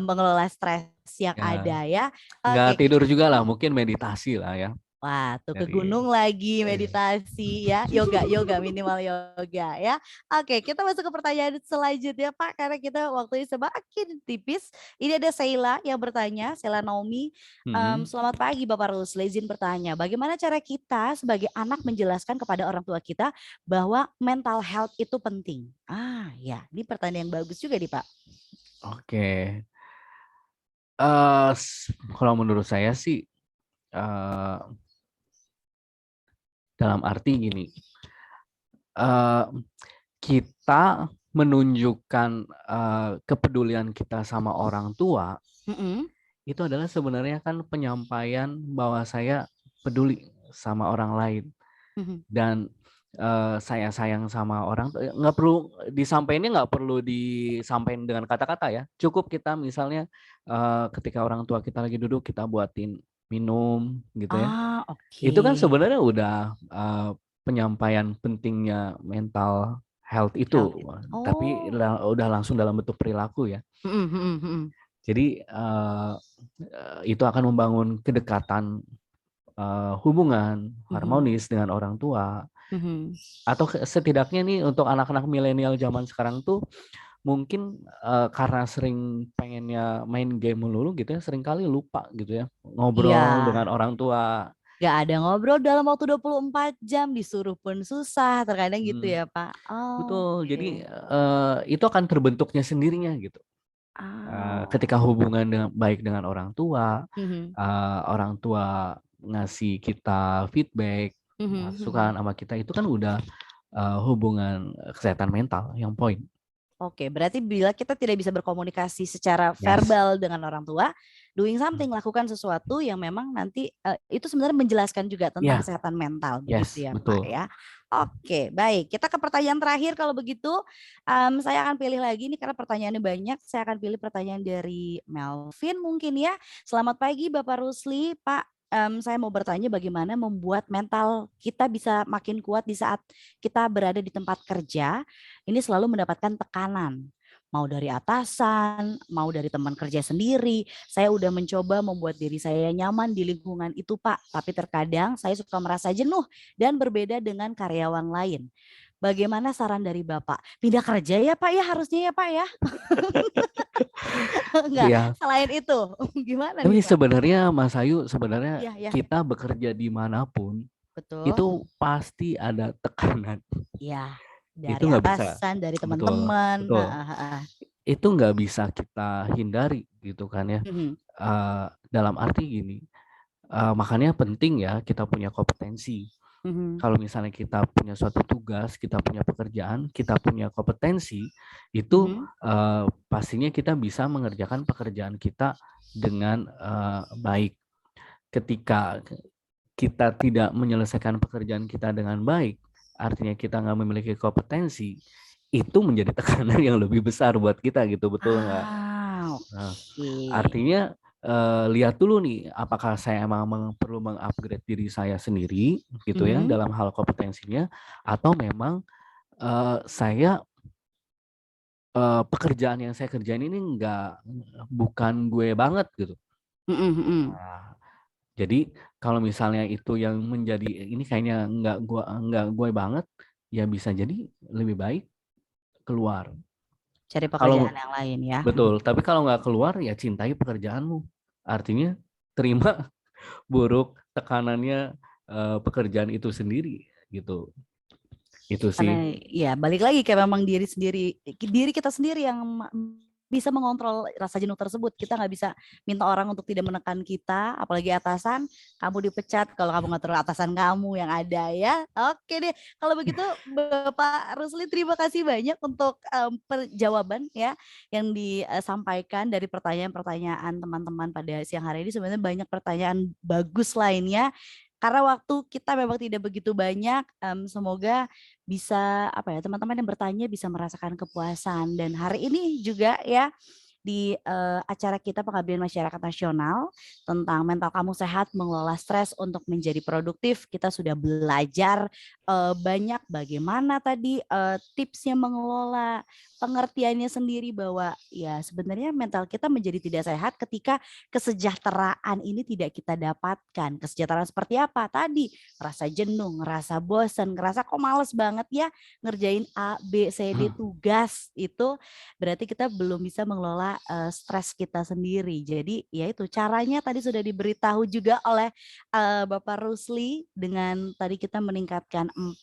mengelola stres yang Ya, ada ya. nggak Oke, tidur juga lah, mungkin meditasi lah ya wah, tuh ke dari. gunung lagi meditasi ya, yoga minimal yoga ya. Oke, kita masuk ke pertanyaan selanjutnya Pak, karena kita waktunya semakin tipis. Ini ada Sheila yang bertanya, Sheila Naomi. Mm-mm. Selamat pagi Bapak Rusli, izin bertanya, bagaimana cara kita sebagai anak menjelaskan kepada orang tua kita bahwa mental health itu penting? Ah ya, ini pertanyaan yang bagus juga nih Pak. Oke. Kalau menurut saya sih dalam arti gini, kita menunjukkan kepedulian kita sama orang tua itu adalah sebenarnya kan penyampaian bahwa saya peduli sama orang lain dan saya sayang sama orang. Nggak perlu disampaikannya, nggak perlu disampaikan dengan kata-kata ya. Cukup kita misalnya ketika orang tua kita lagi duduk kita buatin minum gitu ya. Ah, oke. Itu kan sebenarnya udah penyampaian pentingnya mental health itu, tapi Oh. udah langsung dalam bentuk perilaku ya. Jadi itu akan membangun kedekatan, hubungan harmonis dengan orang tua. Atau setidaknya nih untuk anak-anak milenial zaman sekarang tuh mungkin karena sering pengennya main game melulu gitu ya, seringkali lupa gitu ya ngobrol dengan orang tua. Gak ada ngobrol dalam waktu 24 jam, disuruh pun susah, terkadang gitu ya Pak. Betul, jadi Oke. itu akan terbentuknya sendirinya gitu. Ketika hubungan baik dengan orang tua ngasih kita feedback, masukan sama kita, itu kan udah hubungan kesehatan mental yang poin. Oke, berarti bila kita tidak bisa berkomunikasi secara Yes. verbal dengan orang tua, doing something, lakukan sesuatu yang memang nanti itu sebenarnya menjelaskan juga tentang Yeah. kesehatan mental, Yes, begitu ya betul. Pak ya. Oke, baik. Kita ke pertanyaan terakhir kalau begitu. Saya akan pilih lagi nih karena pertanyaannya banyak. Saya akan pilih pertanyaan dari Melvin mungkin ya. Selamat pagi Bapak Rusli, Pak. Saya mau bertanya bagaimana membuat mental kita bisa makin kuat di saat kita berada di tempat kerja. Ini selalu mendapatkan tekanan, mau dari atasan, mau dari teman kerja sendiri. Saya udah mencoba membuat diri saya nyaman di lingkungan itu Pak, tapi terkadang saya suka merasa jenuh dan berbeda dengan karyawan lain. Bagaimana saran dari Bapak? Pindah kerja ya Pak ya, harusnya ya Pak ya? Enggak, Iya. selain itu gimana Tapi nih Pak? sebenarnya Mas Ayu, sebenarnya Iya. kita bekerja dimanapun Betul. itu pasti ada tekanan. Iya, Itu dari nggak bisa. atasan, dari Betul, teman-teman. betul. itu nggak bisa kita hindari gitu kan ya. Mhm. Dalam arti gini, makanya penting ya kita punya kompetensi. Mhm. Kalau misalnya kita punya suatu tugas, kita punya pekerjaan, kita punya kompetensi, itu Mhm. pastinya kita bisa mengerjakan pekerjaan kita dengan baik. Ketika kita tidak menyelesaikan pekerjaan kita dengan baik, artinya kita nggak memiliki kompetensi, itu menjadi tekanan yang lebih besar buat kita gitu, betul nggak? Nah, Oke. artinya lihat dulu nih, apakah saya emang perlu mengupgrade diri saya sendiri gitu ya Mhm. dalam hal kompetensinya, atau memang saya pekerjaan yang saya kerjain ini bukan gue banget gitu. Mhm mhm. Nah, jadi kalau misalnya itu yang menjadi ini kayaknya nggak gue banget, ya bisa jadi lebih baik keluar. Cari Kalau pekerjaan yang lain ya. betul, tapi kalau nggak keluar ya cintai pekerjaanmu. Artinya terima buruk tekanannya pekerjaan itu sendiri gitu. Itu sih. Karena ya balik lagi kayak memang diri kita sendiri yang bisa mengontrol rasa jenuh tersebut. Kita nggak bisa minta orang untuk tidak menekan kita, apalagi atasan. Kamu dipecat kalau kamu ngatur atasan kamu yang ada ya. Oke deh, kalau begitu Bapak Rusli terima kasih banyak untuk jawaban ya yang disampaikan dari pertanyaan-pertanyaan teman-teman pada siang hari ini. Sebenarnya banyak pertanyaan bagus lainnya. Karena waktu kita memang tidak begitu banyak, semoga bisa teman-teman yang bertanya bisa merasakan kepuasan. Dan hari ini juga ya di acara kita Pengabdian Masyarakat Nasional tentang mental kamu sehat mengelola stres untuk menjadi produktif, kita sudah belajar banyak bagaimana tadi tipsnya mengelola, pengertiannya sendiri bahwa ya sebenarnya mental kita menjadi tidak sehat ketika kesejahteraan ini tidak kita dapatkan. Kesejahteraan seperti apa? Tadi ngerasa jenuh, ngerasa bosan, ngerasa kok males banget ya ngerjain A, B, C, D tugas, itu berarti kita belum bisa mengelola stres kita sendiri. Jadi ya itu caranya tadi sudah diberitahu juga oleh Bapak Rusli dengan tadi kita meningkatkan 4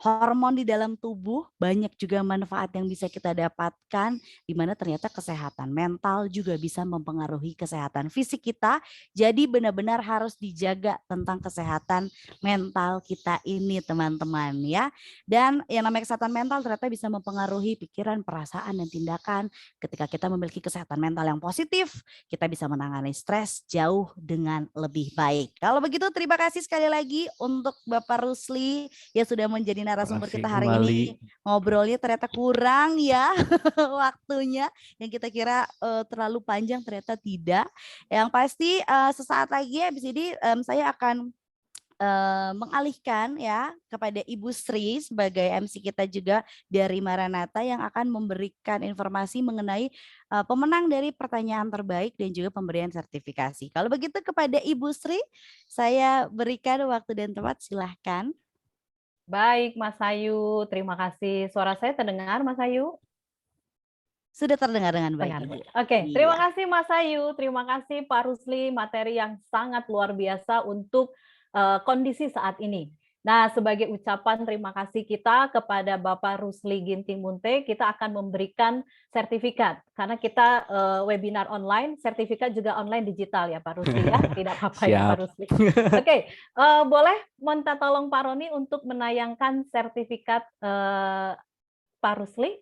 hormon di dalam tubuh, banyak juga manfaat yang bisa kita dapatkan, di mana ternyata kesehatan mental juga bisa mempengaruhi kesehatan fisik kita. Jadi benar-benar harus dijaga tentang kesehatan mental kita ini teman-teman ya. Dan yang namanya kesehatan mental ternyata bisa mempengaruhi pikiran, perasaan, dan tindakan. Ketika kita memiliki kesehatan mental yang positif, kita bisa menangani stres jauh dengan lebih baik. Kalau begitu terima kasih sekali lagi untuk Bapak Rusli yang sudah menjadi narasumber kita hari ini. Ngobrolnya ternyata kurang ya waktunya, yang kita kira terlalu panjang ternyata tidak. Yang pasti sesaat lagi habis ini saya akan mengalihkan ya kepada Ibu Sri sebagai MC kita juga dari Maranatha yang akan memberikan informasi mengenai pemenang dari pertanyaan terbaik dan juga pemberian sertifikasi. Kalau begitu kepada Ibu Sri saya berikan waktu dan tempat, silahkan. Baik, Mas Ayu, terima kasih. Suara saya terdengar, Mas Ayu? Sudah terdengar dengan baik, Dengar. Ibu. Oke, terima Iya. kasih Mas Ayu, terima kasih Pak Rusli, materi yang sangat luar biasa untuk kondisi saat ini. Nah, sebagai ucapan terima kasih kita kepada Bapak Rusli Ginting Munte, kita akan memberikan sertifikat. Karena kita webinar online, sertifikat juga online digital ya Pak Rusli ya, tidak apa-apa ya Pak Rusli. Oke, boleh minta tolong Pak Roni untuk menayangkan sertifikat Pak Rusli?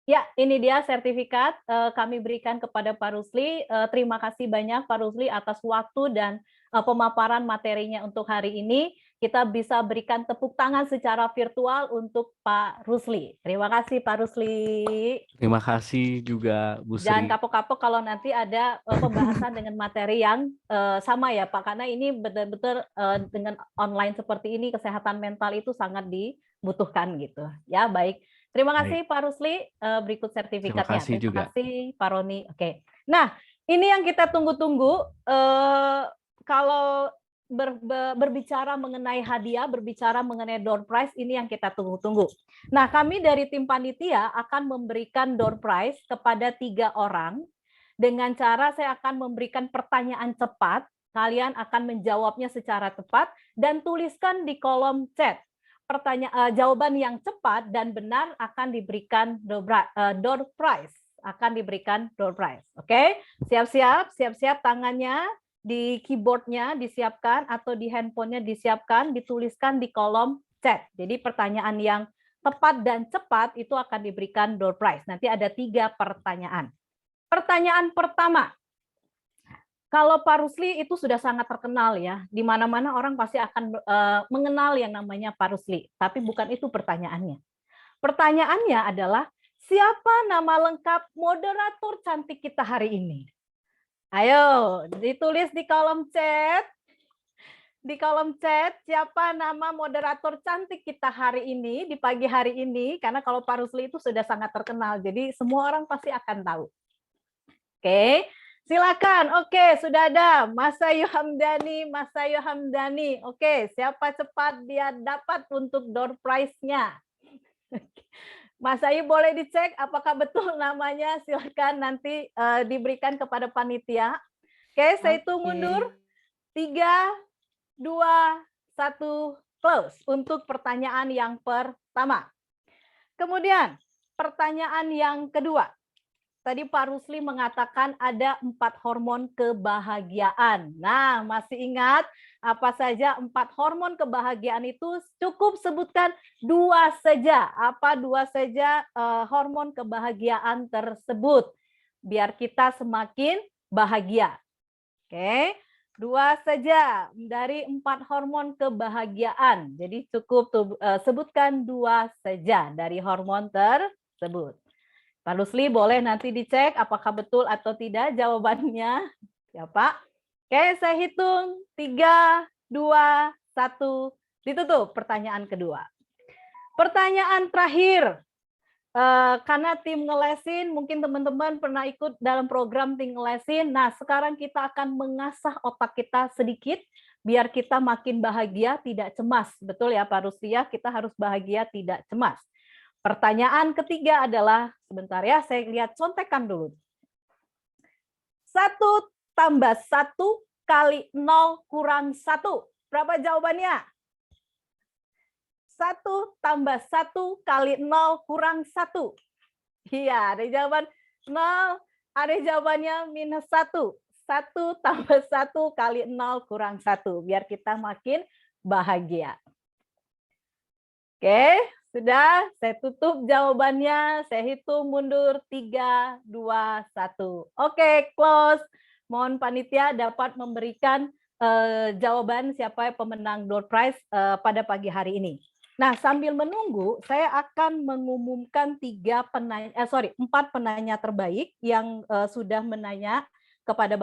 Ya, ini dia sertifikat kami berikan kepada Pak Rusli. Terima kasih banyak Pak Rusli atas waktu dan pemaparan materinya untuk hari ini. Kita bisa berikan tepuk tangan secara virtual untuk Pak Rusli. Terima kasih Pak Rusli. Terima kasih juga Bu Sri. Jangan kapok-kapok kalau nanti ada pembahasan dengan materi yang sama ya Pak, karena ini betul-betul dengan online seperti ini kesehatan mental itu sangat dibutuhkan gitu. Ya, baik. Terima kasih Pak Rusli, berikut sertifikatnya. Terima kasih Pak Roni. Oke. Nah, ini yang kita tunggu-tunggu. Kalau berbicara mengenai hadiah, berbicara mengenai door prize, ini yang kita tunggu-tunggu. Nah, kami dari tim panitia akan memberikan door prize kepada 3 orang. Dengan cara saya akan memberikan pertanyaan cepat, kalian akan menjawabnya secara tepat, dan tuliskan di kolom chat. jawaban yang cepat dan benar akan diberikan door prize. Akan diberikan door prize. Oke, siap-siap tangannya di keyboardnya disiapkan atau di handphonenya disiapkan, dituliskan di kolom chat. Jadi pertanyaan yang tepat dan cepat itu akan diberikan door prize. Nanti ada 3 pertanyaan. Pertanyaan pertama, kalau Pak Rusli itu sudah sangat terkenal ya, di mana-mana orang pasti akan mengenal yang namanya Pak Rusli. Tapi bukan itu pertanyaannya. Pertanyaannya adalah, siapa nama lengkap moderator cantik kita hari ini? Ayo, ditulis di kolom chat. Di kolom chat, siapa nama moderator cantik kita hari ini, di pagi hari ini, karena kalau Pak Rusli itu sudah sangat terkenal, jadi semua orang pasti akan tahu. Oke, silakan. Oke, sudah ada Mas Ayu Hamdani. Oke, siapa cepat dia dapat untuk door prize-nya. Mas Ayu boleh dicek apakah betul namanya, silakan nanti diberikan kepada panitia. Oke, saya hitung mundur. 3, 2, 1, close untuk pertanyaan yang pertama. Kemudian pertanyaan yang kedua. Tadi Pak Rusli mengatakan ada 4 hormon kebahagiaan. Nah, masih ingat apa saja 4 hormon kebahagiaan itu? Cukup sebutkan 2 saja. Apa 2 saja hormon kebahagiaan tersebut? Biar kita semakin bahagia. Oke. 2 saja dari 4 hormon kebahagiaan. Jadi cukup sebutkan 2 saja dari hormon tersebut. Pak Rusli boleh nanti dicek apakah betul atau tidak jawabannya. Ya Pak. Oke, saya hitung 3, 2, 1. Ditutup pertanyaan kedua. Pertanyaan terakhir. Karena tim ngelesin, mungkin teman-teman pernah ikut dalam program tim ngelesin. Nah, sekarang kita akan mengasah otak kita sedikit biar kita makin bahagia, tidak cemas. Betul ya Pak Rusli ya, kita harus bahagia, tidak cemas. Pertanyaan ketiga adalah, sebentar ya, saya lihat contekan dulu. 1 tambah 1 kali 0 kurang 1. Berapa jawabannya? 1 tambah 1 kali 0 kurang 1. Iya, ada jawaban 0, ada jawabannya minus 1. 1 tambah 1 kali 0 kurang 1. Biar kita makin bahagia. Oke, sudah. Saya tutup jawabannya. Saya hitung mundur 3, 2, 1. Oke, close. Mohon panitia dapat memberikan jawaban siapa pemenang door prize pada pagi hari ini. Nah, sambil menunggu, saya akan mengumumkan 4 penanya terbaik yang sudah menanya kepada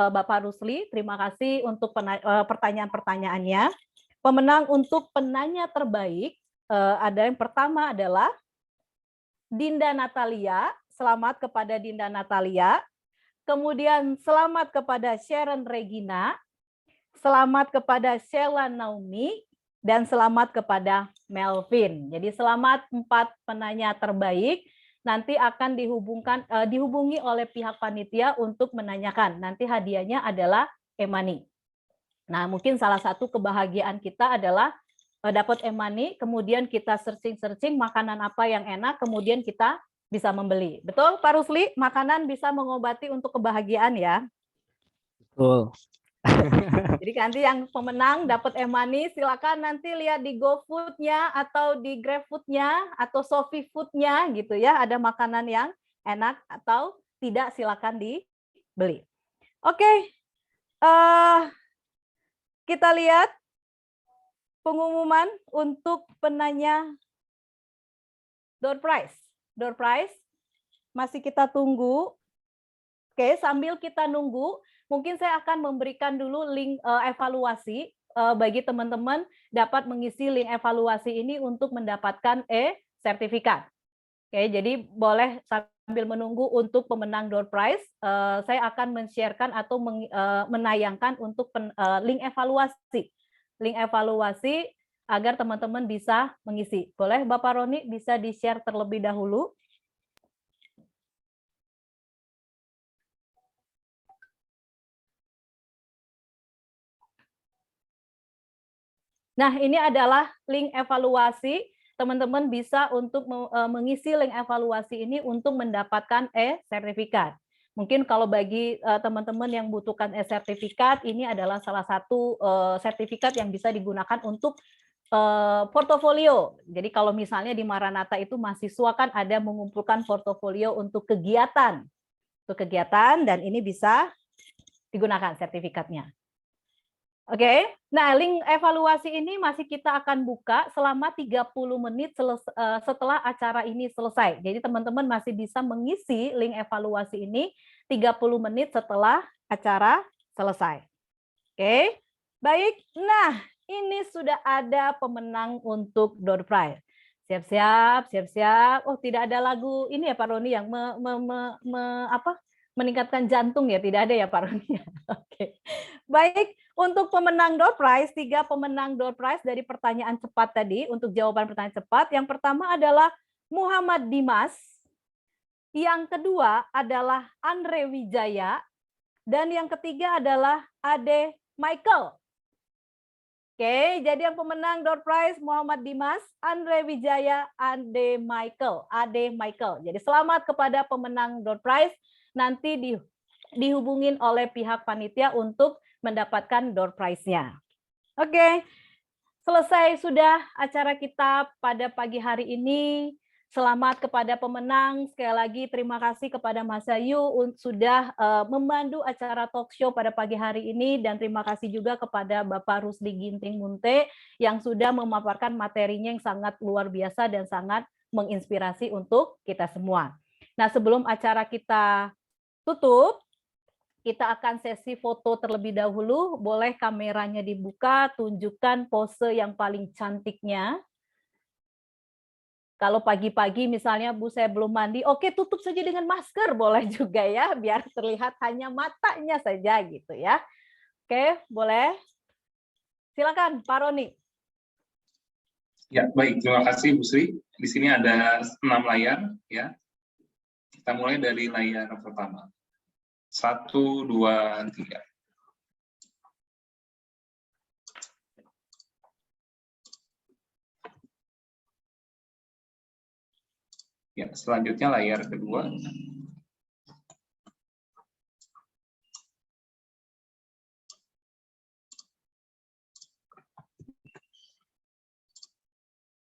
Bapak Rusli. Terima kasih untuk pertanyaan-pertanyaannya. Pemenang untuk penanya terbaik ada yang pertama adalah Dinda Natalia. Selamat kepada Dinda Natalia. Kemudian selamat kepada Sharon Regina. Selamat kepada Sheila Naomi. Dan selamat kepada Melvin. Jadi selamat 4 penanya terbaik. Nanti akan dihubungi oleh pihak panitia untuk menanyakan. Nanti hadiahnya adalah e-money. Nah, mungkin salah satu kebahagiaan kita adalah dapat e-money, kemudian kita searching makanan apa yang enak, kemudian kita bisa membeli. Betul, Pak Rusli? Makanan bisa mengobati untuk kebahagiaan ya? Betul. Jadi nanti yang pemenang dapat e-money, silakan nanti lihat di GoFood-nya atau di GrabFood-nya atau Shopee Food-nya gitu ya, ada makanan yang enak atau tidak, silakan dibeli. Oke, kita lihat pengumuman untuk penanya door prize. Door prize masih kita tunggu. Oke, sambil kita nunggu, mungkin saya akan memberikan dulu link evaluasi bagi teman-teman dapat mengisi link evaluasi ini untuk mendapatkan sertifikat. Oke, jadi boleh sambil menunggu untuk pemenang door prize, saya akan men-sharekan atau menayangkan untuk link evaluasi. Link evaluasi agar teman-teman bisa mengisi. Boleh Bapak Roni bisa di-share terlebih dahulu. Nah, ini adalah link evaluasi. Teman-teman bisa untuk mengisi link evaluasi ini untuk mendapatkan e-sertifikat. Mungkin kalau bagi teman-teman yang butuhkan e-sertifikat, ini adalah salah satu sertifikat yang bisa digunakan untuk portofolio. Jadi kalau misalnya di Maranatha itu mahasiswa kan ada mengumpulkan portofolio untuk kegiatan. Dan ini bisa digunakan sertifikatnya. Oke, nah link evaluasi ini masih kita akan buka selama 30 menit setelah acara ini selesai. Jadi teman-teman masih bisa mengisi link evaluasi ini 30 menit setelah acara selesai. Oke, baik. Nah, ini sudah ada pemenang untuk door prize. Siap-siap. Oh, tidak ada lagu ini ya Pak Roni yang meningkatkan jantung ya, tidak ada ya Pak Roni. Oke. Baik, untuk pemenang door prize, 3 pemenang door prize dari pertanyaan cepat tadi, untuk jawaban pertanyaan cepat, yang pertama adalah Muhammad Dimas, yang kedua adalah Andre Wijaya, dan yang ketiga adalah Ade Michael. Oke, jadi yang pemenang door prize Muhammad Dimas, Andre Wijaya, Ade Michael. Jadi selamat kepada pemenang door prize, nanti dihubungin oleh pihak panitia untuk mendapatkan door prize-nya. Oke, selesai sudah acara kita pada pagi hari ini. Selamat kepada pemenang. Sekali lagi terima kasih kepada Mas Ayu sudah memandu acara talk show pada pagi hari ini, dan terima kasih juga kepada Bapak Rusli Ginting Munte yang sudah memaparkan materinya yang sangat luar biasa dan sangat menginspirasi untuk kita semua. Nah, sebelum acara kita tutup, kita akan sesi foto terlebih dahulu. Boleh kameranya dibuka, tunjukkan pose yang paling cantiknya. Kalau pagi-pagi misalnya, Bu, saya belum mandi, oke, tutup saja dengan masker, boleh juga ya, biar terlihat hanya matanya saja gitu ya. Oke, boleh. Silakan, Pak Roni. Ya, baik. Terima kasih, Bu Sri. Di sini ada 6 layar, ya. Kita mulai dari layar pertama. 1, 2, 3. Ya, selanjutnya layar kedua.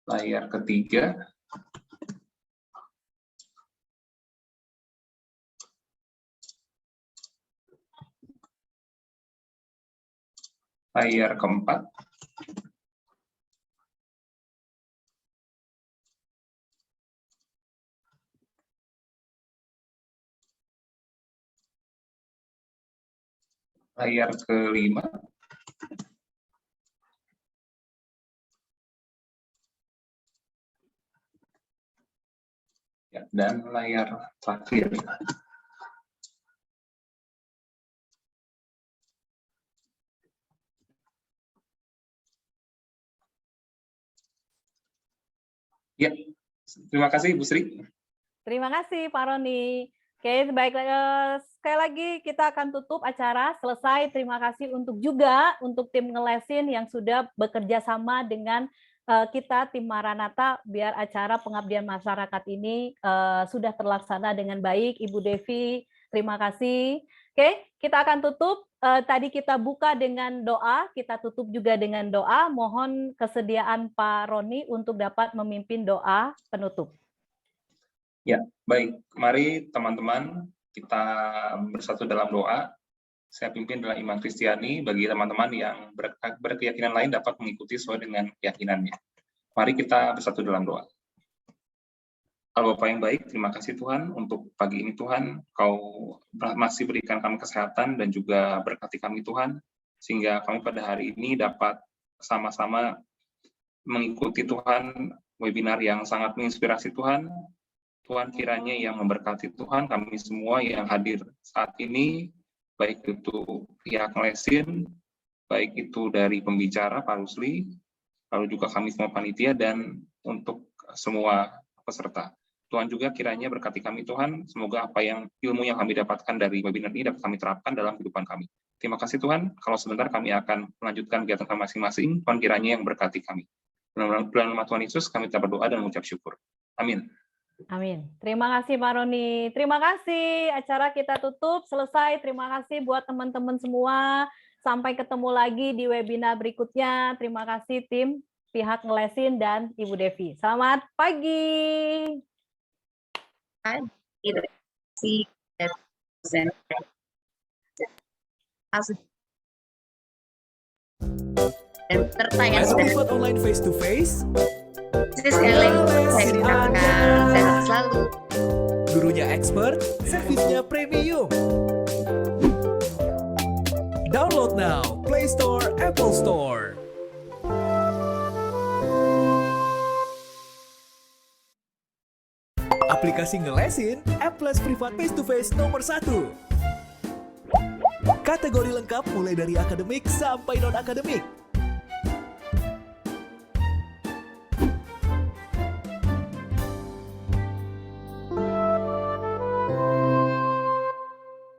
Layar ketiga. Layar keempat. Layar kelima. Ya, dan layar terakhir. Ya, terima kasih Bu Sri. Terima kasih Pak Roni. Oke, baik, sekali lagi kita akan tutup acara. Selesai. Terima kasih juga untuk tim Ngelesin yang sudah bekerja sama dengan kita tim Maranatha biar acara pengabdian masyarakat ini sudah terlaksana dengan baik. Ibu Devi, terima kasih. Oke, kita akan tutup. Tadi kita buka dengan doa, kita tutup juga dengan doa. Mohon kesediaan Pak Roni untuk dapat memimpin doa penutup. Ya, baik. Mari teman-teman kita bersatu dalam doa. Saya pimpin dalam iman Kristiani, bagi teman-teman yang berkeyakinan lain dapat mengikuti sesuai dengan keyakinannya. Mari kita bersatu dalam doa. Allah Bapa yang baik, terima kasih Tuhan untuk pagi ini Tuhan, Kau masih berikan kami kesehatan dan juga berkati kami Tuhan, sehingga kami pada hari ini dapat sama-sama mengikuti Tuhan webinar yang sangat menginspirasi Tuhan. Tuhan kiranya yang memberkati Tuhan kami semua yang hadir saat ini, baik itu pihak Ngelesin, baik itu dari pembicara Pak Rusli, lalu juga kami semua panitia, dan untuk semua peserta. Tuhan juga kiranya berkati kami Tuhan, semoga apa yang ilmu yang kami dapatkan dari webinar ini dapat kami terapkan dalam kehidupan kami. Terima kasih Tuhan, kalau sebentar kami akan melanjutkan kegiatan kami masing-masing, Tuhan kiranya yang berkati kami. Dalam nama Tuhan Yesus, kami telah berdoa dan mengucap syukur. Amin. Amin. Terima kasih Pak Roni. Terima kasih. Acara kita tutup, selesai. Terima kasih buat teman-teman semua. Sampai ketemu lagi di webinar berikutnya. Terima kasih tim pihak Ngelesin dan Ibu Devi. Selamat pagi. Terima kasih. Dan serta yang Les sudah privat online face to face, sekali lagi saya ucapkan sehat selalu. gurunya expert, servisnya premium. Download now, Play Store, Apple Store. Aplikasi Ngelesin, app les privat face to face nomor 1. Kategori lengkap mulai dari akademik sampai non-akademik.